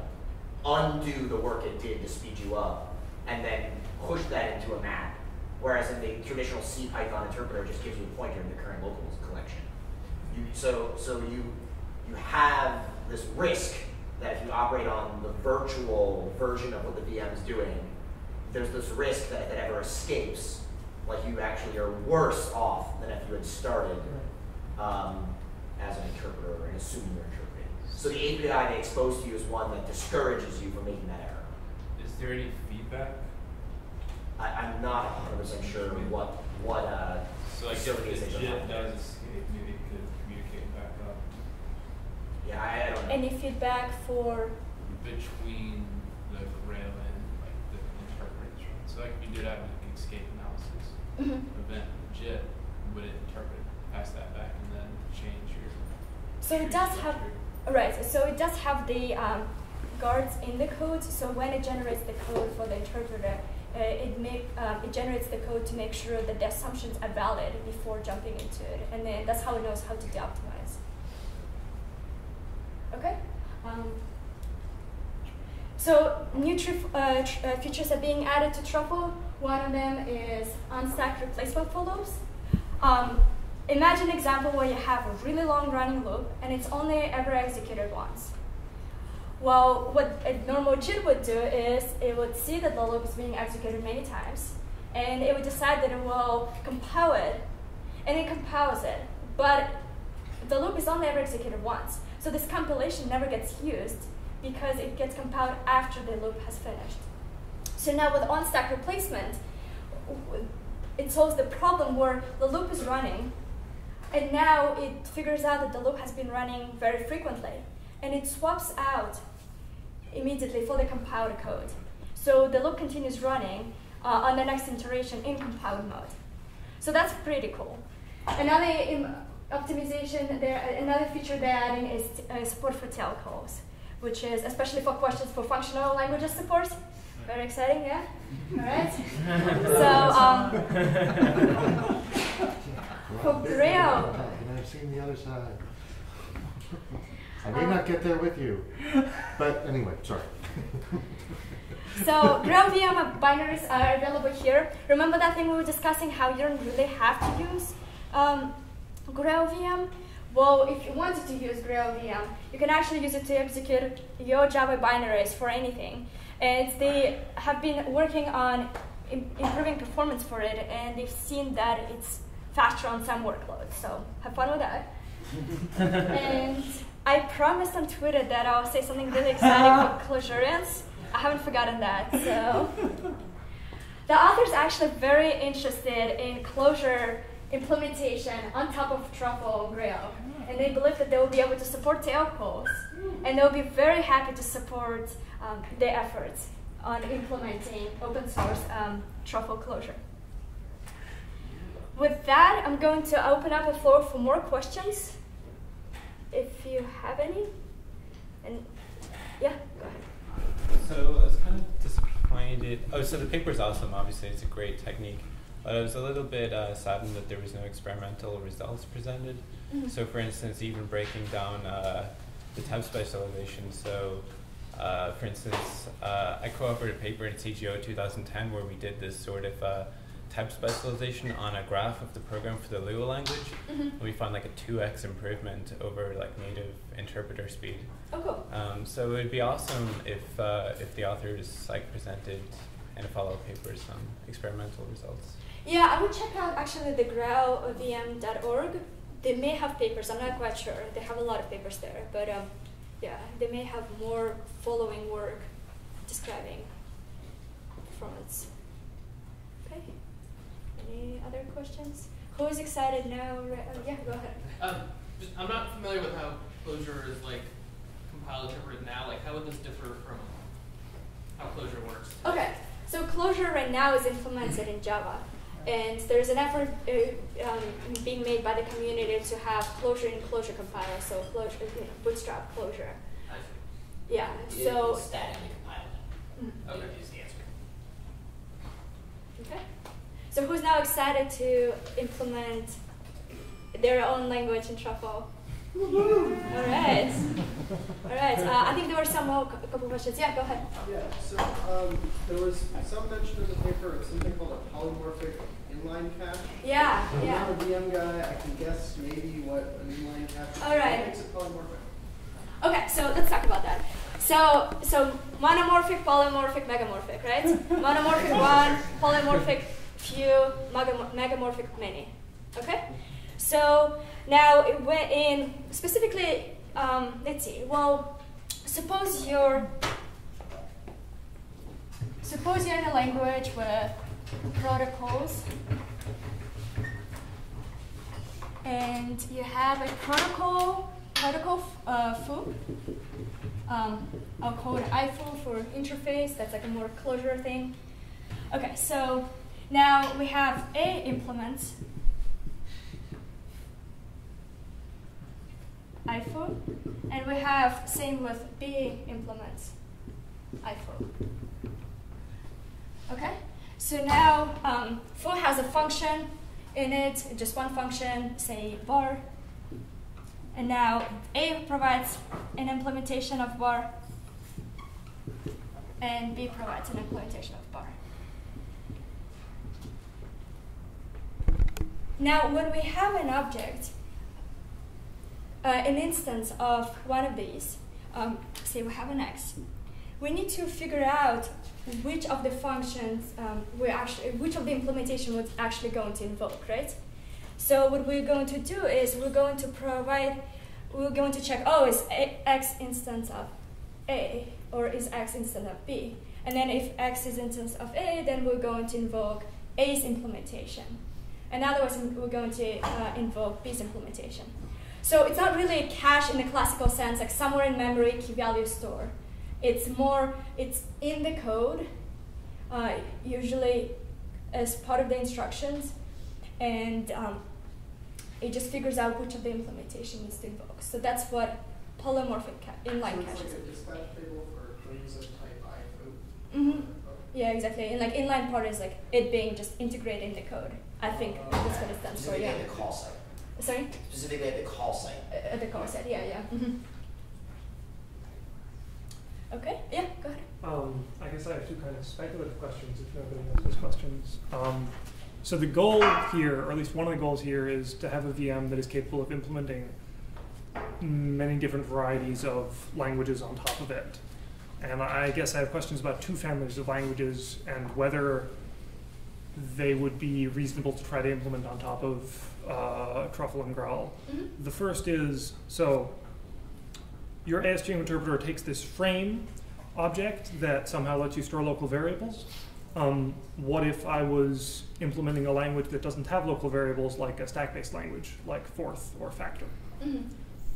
undo the work it did to speed you up, and then push that into a map. Whereas in the traditional C Python interpreter, it just gives you a pointer in the current locals collection. So you have this risk that if you operate on the virtual version of what the VM is doing, there's this risk that if it ever escapes, like you actually are worse off than if you had started as an interpreter and assuming you're interpreting. So the API they expose to you is one that discourages you from making that error. Is there any feedback? I'm not 100% sure what so like facilities they if provide. JIT does escape, maybe it could communicate back up. Yeah, I don't know. Any feedback for? Between the Grail and like the interpreter. So like if you did have an escape analysis event with JIT, would it interpret, pass that back, and then change your? So it does have, right. So it does have the guards in the code. So when it generates the code for the interpreter, it generates the code to make sure that the assumptions are valid before jumping into it, and then that's how it knows how to deoptimize. Okay. So new features are being added to Truffle. One of them is unstacked replacement for loops. Imagine an example where you have a really long running loop and it's only ever executed once. Well, what a normal JIT would do is it would see that the loop is being executed many times, and it would decide that it will compile it, and it compiles it. But the loop is only ever executed once, so this compilation never gets used because it gets compiled after the loop has finished. So now with on-stack replacement, it solves the problem where the loop is running, and now it figures out that the loop has been running very frequently, and it swaps out immediately for the compiled code. So the loop continues running on the next iteration in compiled mode. So that's pretty cool. Another optimization, another feature they're adding is support for tail calls, which is especially for questions for functional languages support. Very exciting, yeah? All right. So for Grail. I've seen the other side. I may not get there with you, but anyway, sorry. So Grail VM binaries are available here. Remember that thing we were discussing, how you don't really have to use Grail VM? Well, if you wanted to use Grail VM, you can actually use it to execute your Java binaries for anything. And they have been working on improving performance for it, and they've seen that it's faster on some workloads. So have fun with that. And I promised on Twitter that I'll say something really exciting for Clojurians. I haven't forgotten that. So the author's actually very interested in Clojure implementation on top of Truffle Grail. And they believe that they will be able to support tail calls. And they'll be very happy to support their efforts on implementing open source Truffle Clojure. With that, I'm going to open up the floor for more questions, if you have any. And yeah, go ahead. So I was kind of disappointed. Oh, so the paper's awesome. Obviously, it's a great technique. But I was a little bit saddened that there was no experimental results presented. So for instance, even breaking down the type specialization. So for instance, I co-authored a paper in CGO 2010 where we did this sort of type specialization on a graph of the program for the Lua language. And we found like a 2x improvement over like native interpreter speed. Oh, cool. So it would be awesome if the authors like presented in a follow-up paper some experimental results. Yeah, I would check out actually the graalvm.org. They may have papers, I'm not quite sure. They have a lot of papers there, but yeah, they may have more following work describing performance. Okay, any other questions? Who's excited now? Yeah, go ahead. I'm not familiar with how Clojure is like compiled interpreted now. Like, how would this differ from how Clojure works? Okay, so Clojure right now is implemented in Java. And there's an effort being made by the community to have Clojure in Clojure compiler, so Clojure, bootstrap Clojure. Yeah, so It's statically compiled. Okay. Is the answer. okay. So who's now excited to implement their own language in Truffle? All right. All right. I think there were a couple questions. Yeah, go ahead. Yeah. So there was some mention in the paper of something called a polymorphic inline cache. Yeah. Yeah. I'm not a VM guy. I can guess maybe what an inline cache is. All right. What makes it polymorphic? Okay, so let's talk about that. So monomorphic, polymorphic, megamorphic, right? Monomorphic one, polymorphic few, megamorphic many. Okay? So now specifically let's see. Well, suppose you're in a language with protocols, and you have a protocol foo. I'll call it ifoo for interface. That's like a more closure thing. Okay, so now we have A implements ifoo, and we have same with B implements ifoo. Okay, so now foo has a function in it, just one function, say var. And now A provides an implementation of var, and B provides an implementation of var. Now, when we have an object, an instance of one of these, say we have an x, we need to figure out which of the functions which of the implementation we're actually going to invoke, right? So what we're going to do is we're going to check, oh, is x instance of A or is x instance of B? And then if x is instance of A, then we're going to invoke A's implementation. And otherwise, we're going to invoke B's implementation. So it's not really a cache in the classical sense, like somewhere in memory, key value store. It's in the code, usually as part of the instructions, and it just figures out which of the implementation needs to invoke. So that's what polymorphic inline cache is. So it's like a dispatch table for things of type ifoo. Mm-hmm. Yeah, exactly. And like inline part is like it being just integrated in the code. I think that's what it stands for. Yeah. Specifically at the call site. Sorry? Specifically at the call site. At the call site, yeah. Mm-hmm. Okay, yeah, go ahead. I guess I have two kind of speculative questions if nobody else has questions. So the goal here, or at least one of the goals here, is to have a VM that is capable of implementing many different varieties of languages on top of it. And I guess I have questions about two families of languages and whether they would be reasonable to try to implement on top of Truffle and Growl. Mm-hmm. The first is, so your ASGM interpreter takes this frame object that somehow lets you store local variables. What if I was implementing a language that doesn't have local variables, like a stack-based language, like Forth or Factor? Mm-hmm.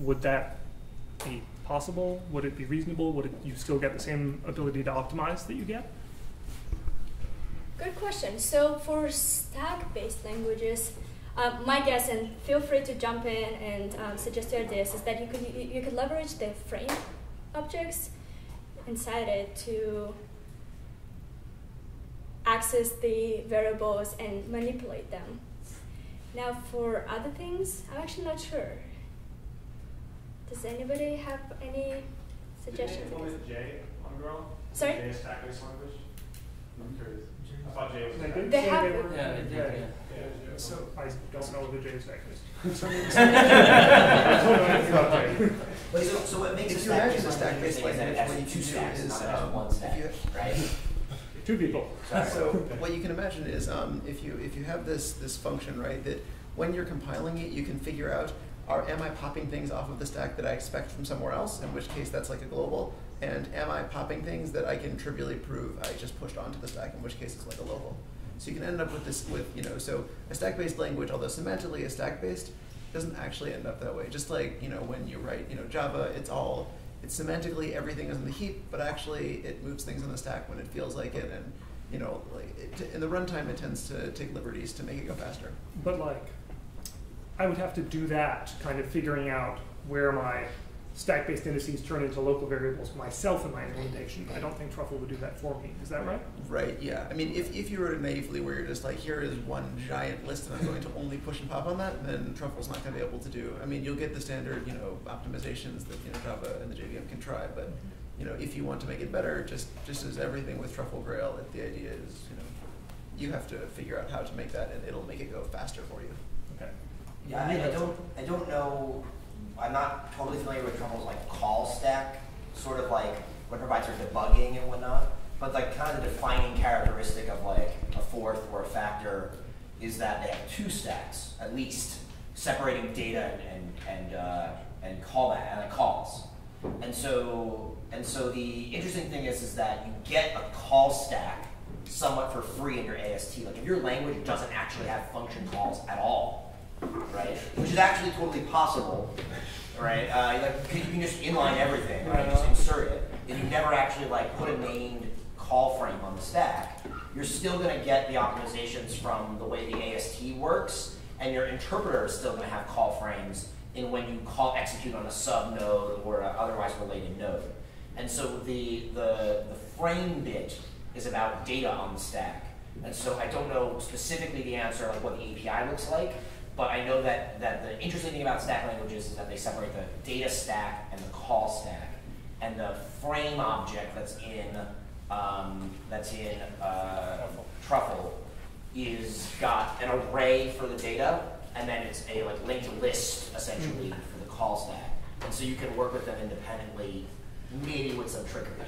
Would that be possible? Would it be reasonable? Would you still get the same ability to optimize that you get? Good question. So for stack-based languages, my guess, and feel free to jump in and suggest your ideas, is that you could leverage the frame objects inside it to access the variables and manipulate them. Now for other things, I'm actually not sure. Does anybody have any suggestions? Did they implement J on Growl? Sorry? J is stack-based language? I'm curious. I thought J was stack. They have. So I don't know the J is stack-based. Wait, so what makes a stack-based language is that it has two stacks, not just one stack, right? Two people. So what you can imagine is if you have this function, right, that when you're compiling it, you can figure out, am I popping things off of the stack that I expect from somewhere else, in which case that's like a global, and am I popping things that I can trivially prove I just pushed onto the stack, in which case it's like a local. So you can end up with this, so a stack-based language, although semantically is stack-based, doesn't actually end up that way. Just like, when you write, Java, it's semantically everything is in the heap, but actually it moves things on the stack when it feels like it, and in the runtime it tends to take liberties to make it go faster. But I would have to do that, kind of figuring out where my stack-based indices turn into local variables myself in my implementation. I don't think Truffle would do that for me. Is that right? Right, yeah. I mean, if you wrote it naively where you're just like, here is one giant list and I'm going to only push and pop on that, then Truffle's not going to be able to do. I mean, you'll get the standard, optimizations that Java and the JVM can try, but if you want to make it better, just as everything with Truffle Grail, the idea is, you have to figure out how to make that, and it'll make it go faster for you. Okay. Yeah, I don't know. I'm not totally familiar with Truffle's call stack, sort of what provides for debugging and whatnot. But kind of the defining characteristic of a Forth or a Factor is that they have two stacks at least, separating data and callback and calls. And so the interesting thing is that you get a call stack somewhat for free in your AST. Like if your language doesn't actually have function calls at all, right? Which is actually totally possible, right? Like you can just inline everything, right? Just insert it, and you never actually like put a named call frame on the stack. You're still going to get the optimizations from the way the AST works, and your interpreter is still going to have call frames in when you call execute on a sub node or an otherwise related node. And so the frame bit is about data on the stack. And so I don't know specifically the answer like what the API looks like, but I know that the interesting thing about stack languages is that they separate the data stack and the call stack. And the frame object that's in Truffle is got an array for the data, and then it's a like linked list essentially for the call stack. And so you can work with them independently, maybe with some trickery.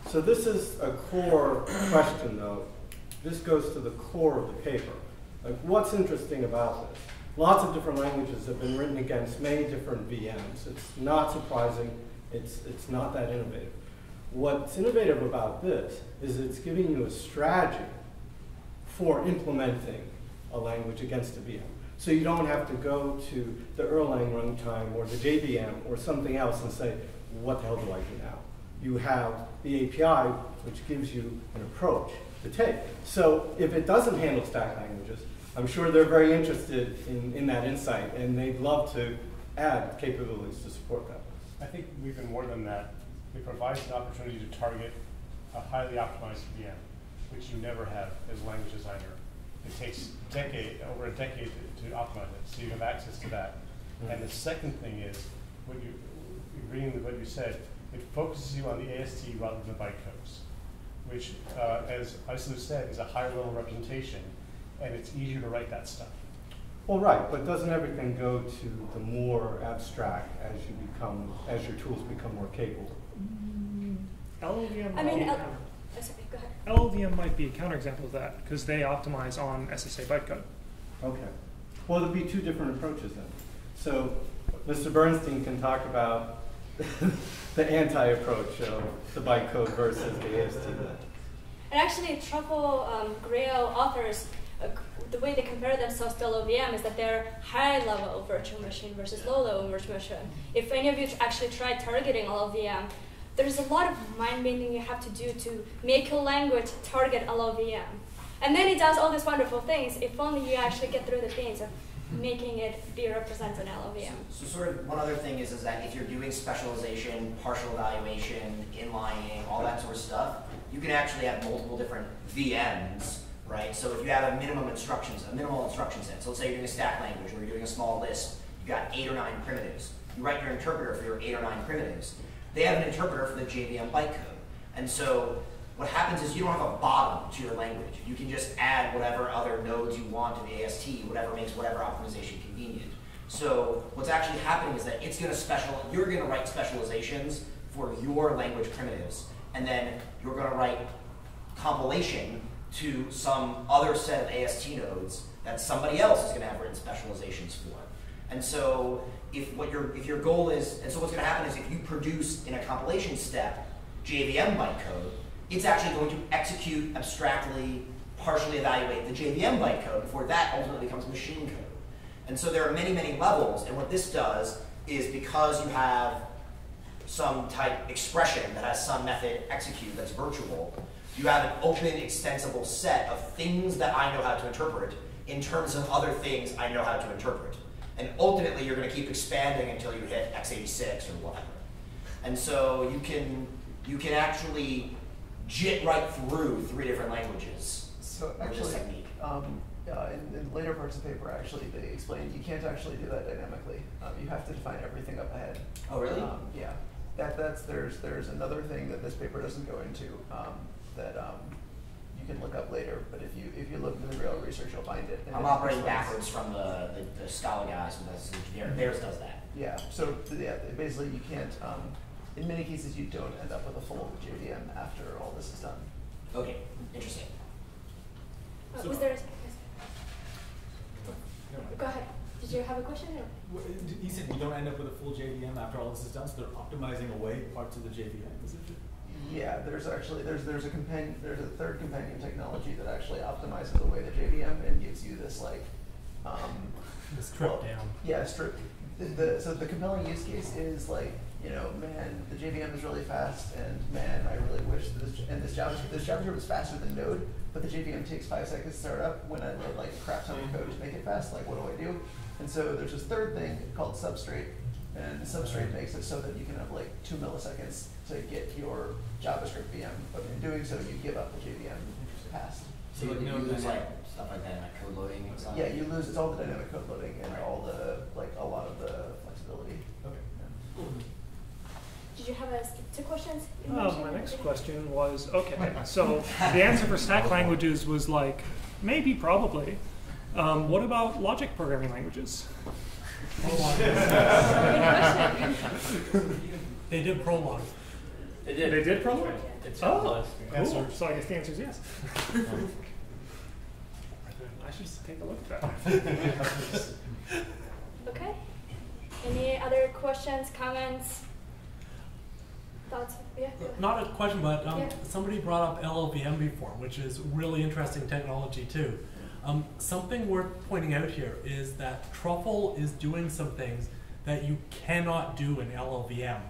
So this is a core question though. This goes to the core of the paper. Like what's interesting about this? Lots of different languages have been written against many different VMs. It's not surprising, it's not that innovative. What's innovative about this is it's giving you a strategy for implementing a language against a VM. So you don't have to go to the Erlang runtime or the JVM or something else and say, what the hell do I do now? You have the API, which gives you an approach to take. So if it doesn't handle stack languages, I'm sure they're very interested in that insight, and they'd love to add capabilities to support that. I think even more than that, it provides an opportunity to target a highly optimized VM, which you never have as a language designer. It takes over a decade to optimize it, so you have access to that. And the second thing is, agreeing with what you said, it focuses you on the AST rather than the bytecodes, which, as Aysylu said, is a higher level representation, and it's easier to write that stuff. Well, right, but doesn't everything go to the more abstract as your tools become more capable? LLVM. I mean, go ahead. LLVM might be a counterexample of that because they optimize on SSA bytecode. Okay. Well, there'd be two different approaches then. So, Mr. Bernstein can talk about the anti-approach of the bytecode versus the AST. And actually, Truffle Grail offers the way they compare themselves to LLVM is that they're high-level virtual machine versus low-level virtual machine. If any of you actually tried targeting LLVM, there's a lot of mind-bending you have to do to make your language target LLVM. And then it does all these wonderful things if only you actually get through the pains of making it be represented in LLVM. So sort of one other thing is that if you're doing specialization, partial evaluation, inlining, all that sort of stuff, you can actually have multiple different VMs, right? So if you have a minimal instruction set, so let's say you're doing a stack language or you're doing a small list, you've got 8 or 9 primitives. You write your interpreter for your 8 or 9 primitives. They have an interpreter for the JVM bytecode. And so what happens is you don't have a bottom to your language. You can just add whatever other nodes you want to the AST, whatever makes whatever optimization convenient. So what's actually happening is that it's going to you're going to write specializations for your language primitives, and then you're going to write compilation to some other set of AST nodes that somebody else is going to have written specializations for. And so if your goal is, and so what's going to happen is if you produce in a compilation step JVM bytecode, it's actually going to execute abstractly, partially evaluate the JVM bytecode before that ultimately becomes machine code. And so there are many, many levels, and what this does is because you have some type expression that has some method execute that's virtual, you have an open, extensible set of things that I know how to interpret in terms of other things I know how to interpret. And ultimately, you're going to keep expanding until you hit x86 or whatever. And so you can actually JIT right through 3 different languages. So actually, in later parts of the paper, actually, they explained you can't actually do that dynamically. You have to define everything up ahead. Oh, really? Yeah. There's another thing that this paper doesn't go into that you can look up later. But if you look in the real research, you'll find it. I'm operating backwards from the Scala guys, but theirs does that. Yeah. So yeah, basically you can't. In many cases, you don't end up with a full JVM after all this is done. Okay, interesting. Was there go ahead. Did you have a question? You said you don't end up with a full JVM after all this is done, so they're optimizing away parts of the JVM. Is it? Yeah, there's a third companion technology that actually optimizes away the JVM and gives you this like strip down. Yeah, strip. So the compelling use case is like, you know, man, the JVM is really fast, and man, I really wish this JavaScript is faster than Node, but the JVM takes 5 seconds to start up when I load like a crap ton of code to make it fast. Like, what do I do? And so there's this third thing called Substrate, and Substrate makes it so that you can have like 2 milliseconds to get your JavaScript VM, but in doing so, you give up the JVM fast. So you lose like stuff like dynamic code loading and stuff? Yeah, you lose, it's all the dynamic code loading and all the, like, a lot of the flexibility. Okay. Yeah. Did you have two questions? My next question was, okay, so the answer for stack languages was like, maybe, probably. What about logic programming languages? They did Prolog. They did Prolog? Oh, cool. Answer. So I guess the answer is yes. I should take a look at that. Okay. Any other questions, comments, thoughts? Yeah. Not a question, but yeah. Somebody brought up LLVM before, which is really interesting technology too. Something worth pointing out here is that Truffle is doing some things that you cannot do in LLVM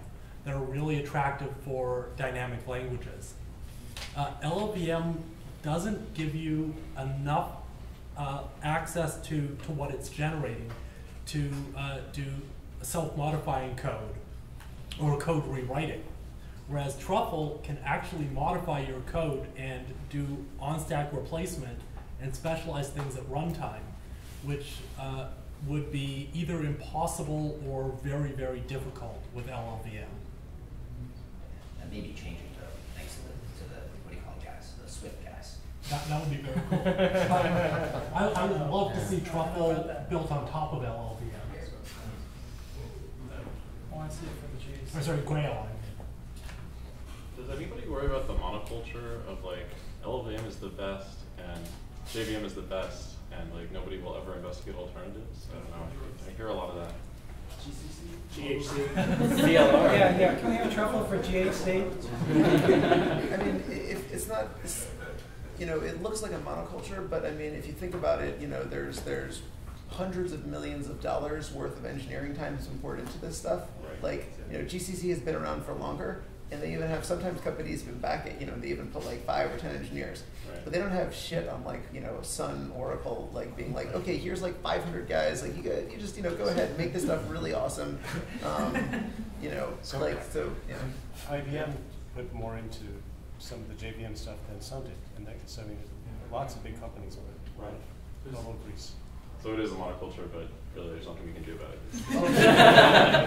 that are really attractive for dynamic languages. LLVM doesn't give you enough access to what it's generating to do self-modifying code or code rewriting. Whereas Truffle can actually modify your code and do on-stack replacement and specialize things at runtime, which would be either impossible or very, very difficult with LLVM. And maybe change it to, thanks to the what do you call it, guys? The Swift guys. That would be very cool. I would love to see Truffle built on top of LLVM. Oh, I see it for the G's. Or sorry, Grail. Does anybody worry about the monoculture of like LLVM is the best and JVM is the best and like nobody will ever investigate alternatives? I don't know. I hear a lot of that. GHC. VLR. Yeah. Can we have Truffle for GHC? I mean, it's not, you know, it looks like a monoculture, but I mean, if you think about it, you know, there's hundreds of millions of dollars worth of engineering time that's been poured into this stuff. Right. Like, you know, GCC has been around for longer, and they even have, sometimes companies even back it, you know, they even put like 5 or 10 engineers. Right. But they don't have shit on like, you know, Sun, Oracle, like being like, okay, here's like 500 guys, like you just, you know, go ahead and make this stuff really awesome. You know, So yeah. IBM put more into some of the JVM stuff than Sun did, and that so I mean, lots of big companies run global Greece. So it is a monoculture, but really there's nothing we can do about it.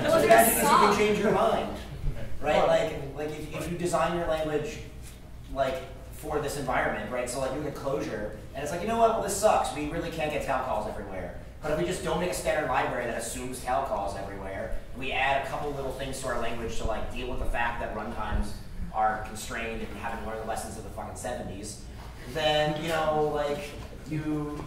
So the idea is you can change your mind, right? Like if you design your language like for this environment, right? So like you look at Clojure, and it's like, you know what? Well, this sucks. We really can't get tail calls everywhere. But if we just don't make a standard library that assumes tail calls everywhere, and we add a couple little things to our language to like deal with the fact that runtimes are constrained and haven't learned the lessons of the fucking 70s, then you know like. You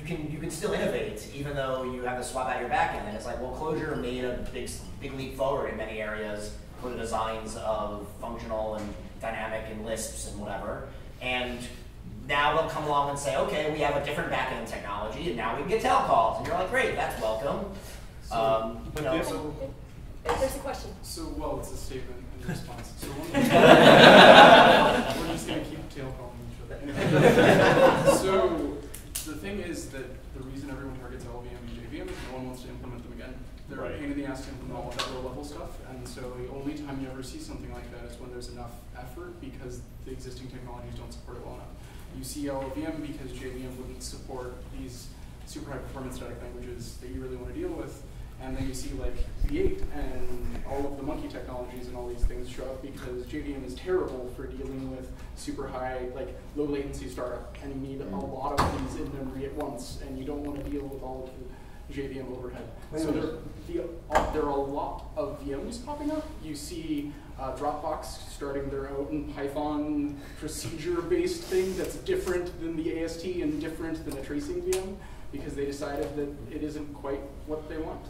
can still innovate even though you have to swap out your backend. And it's like, well, Clojure made a big leap forward in many areas for the designs of functional and dynamic and Lisps and whatever. And now they'll come along and say, okay, we have a different backend technology, and now we can get tail calls. And you're like, great, that's welcome. But there's a question. So, well, it's a statement in response. So we're just going to keep tail calling each other. So the thing is that the reason everyone targets LLVM and JVM is no one wants to implement them again. They're a pain in the ass to implement all of that low-level stuff, and so the only time you ever see something like that is when there's enough effort because the existing technologies don't support it well enough. You see LLVM because JVM wouldn't support these super high-performance static languages that you really want to deal with. And then you see like V8 and all of the monkey technologies and all these things show up because JVM is terrible for dealing with super high, like low latency startup. And you need a lot of these in memory at once, and you don't want to deal with all of the JVM overhead. So there are a lot of VMs popping up. You see Dropbox starting their own Python procedure-based thing that's different than the AST and different than a tracing VM because they decided that it isn't quite what they want.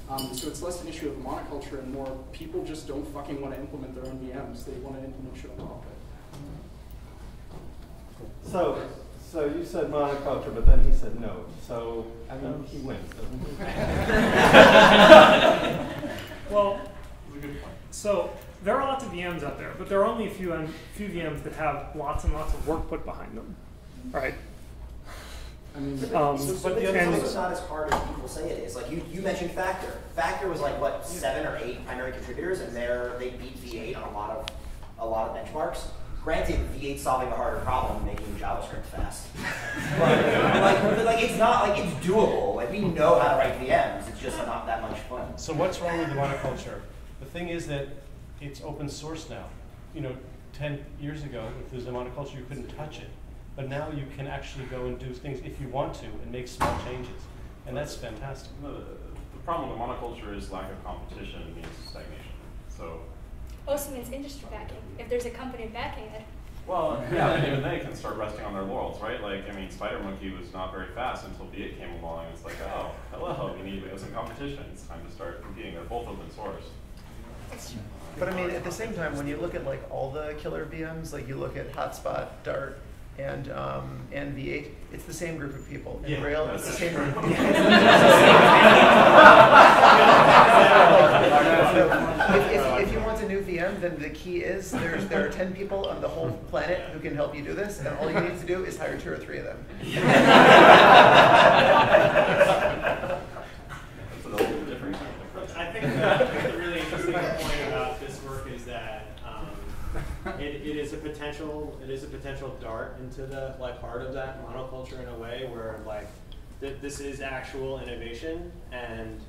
So it's less an issue of a monoculture and more people just don't fucking want to implement their own VMs. They want to implement shit on top of it. So you said monoculture, but then he said no. So I mean, he wins, doesn't he? Well, so there are lots of VMs out there, but there are only a few VMs that have lots and lots of work put behind them, right? But it's also not as hard as people say it is. Like you mentioned Factor. Factor was like what 7 or 8 primary contributors, and they beat V8 on a lot of benchmarks. Granted, V8's solving a harder problem, making JavaScript fast. but it's not like it's doable. Like we know how to write VMs. It's just not that much fun. So what's wrong with the monoculture? The thing is that it's open source now. 10 years ago, if there was a monoculture, you couldn't touch it. But now you can actually go and do things if you want to and make small changes. And that's fantastic. The problem with monoculture is lack of competition means stagnation. So also means industry backing. If there's a company backing it. Well, yeah, and even they can start resting on their laurels, right? Like, I mean, SpiderMonkey was not very fast until V8 came along. And it's like, oh, hello, we need some competition. It's time to start competing. They're both open source. But I mean, at the same time, when you look at like all the killer VMs, like you look at Hotspot, Dart, and V8, it's the same group of people. In Rail, it's the same group of people. If you want a new VM, then the key is there are 10 people on the whole planet who can help you do this, and all you need to do is hire 2 or 3 of them. I think the really interesting point about this work is that it is a potential dart into the heart of that monoculture in a way where this is actual innovation, and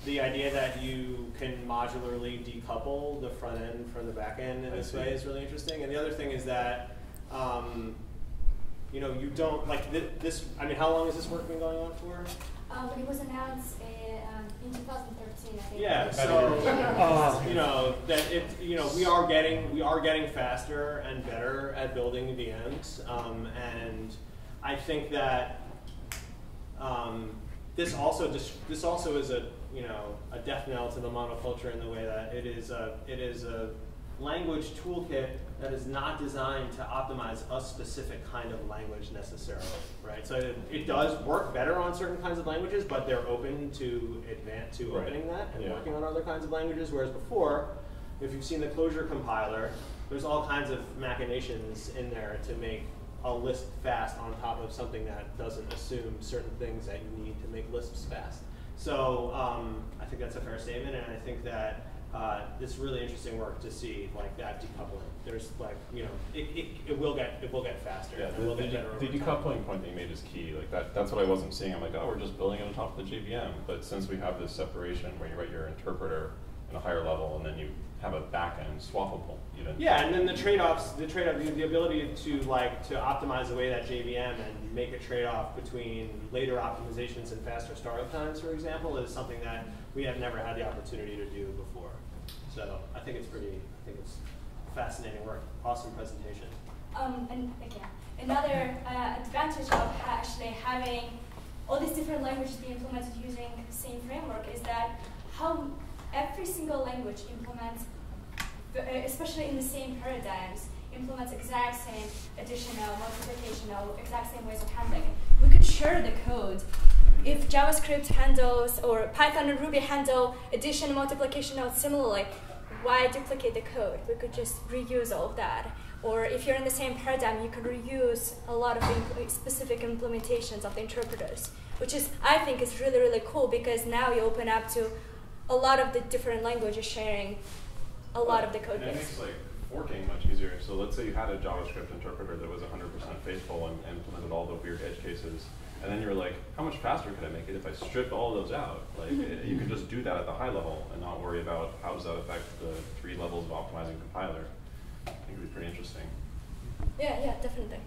the idea that you can modularly decouple the front end from the back end in this way is really interesting. And the other thing is that you don't this. I mean, how long has this work been going on for? It was announced in 2013, I think. Yeah, so we are getting faster and better at building VMs, and I think that this also is a death knell to the monoculture in the way that it is a language toolkit that is not designed to optimize a specific kind of language necessarily, right? So it does work better on certain kinds of languages, but they're open to opening that and working on other kinds of languages. Whereas before, if you've seen the Clojure compiler, there's all kinds of machinations in there to make a Lisp fast on top of something that doesn't assume certain things that you need to make Lisps fast. So I think that's a fair statement, and I think that it's really interesting work to see that decoupling. There's it will get faster. Yeah, and it will get better the decoupling point that you made is key. That's what I wasn't seeing. I'm like, oh, we're just building it on top of the JVM. But since we have this separation where you write your interpreter in a higher level, and then you have a backend swappable even. Yeah, and then the ability to optimize the way that JVM and make a trade-off between later optimizations and faster startup times, for example, is something that we have never had the opportunity to do before. So I think it's fascinating work. Awesome presentation. And again, another advantage of actually having all these different languages be implemented using the same framework is that how every single language implements, especially in the same paradigms, implements exact same additional, multiplicational, exact same ways of handling it. We could share the code. If JavaScript handles, or Python and Ruby handle addition and multiplication nodes similarly, why duplicate the code? We could just reuse all of that. Or if you're in the same paradigm, you could reuse a lot of specific implementations of the interpreters, which is, I think, is really, really cool, because now you open up to a lot of the different languages sharing a lot of the code base. It makes forking much easier. So let's say you had a JavaScript interpreter that was 100% faithful and implemented all the weird edge cases, and then you're like, how much faster could I make it if I stripped all those out? You can just do that at the high level and not worry about how does that affect the 3 levels of optimizing compiler. I think it'd be pretty interesting. Yeah, definitely.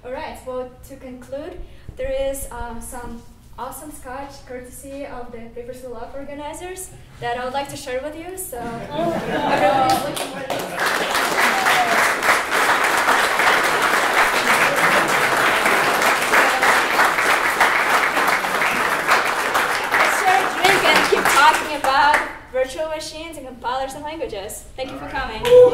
All right, well, to conclude, there is some awesome scotch courtesy of the PapersWeLove organizers that I would like to share with you. So everybody's looking for this. languages. Thank you for All right. coming.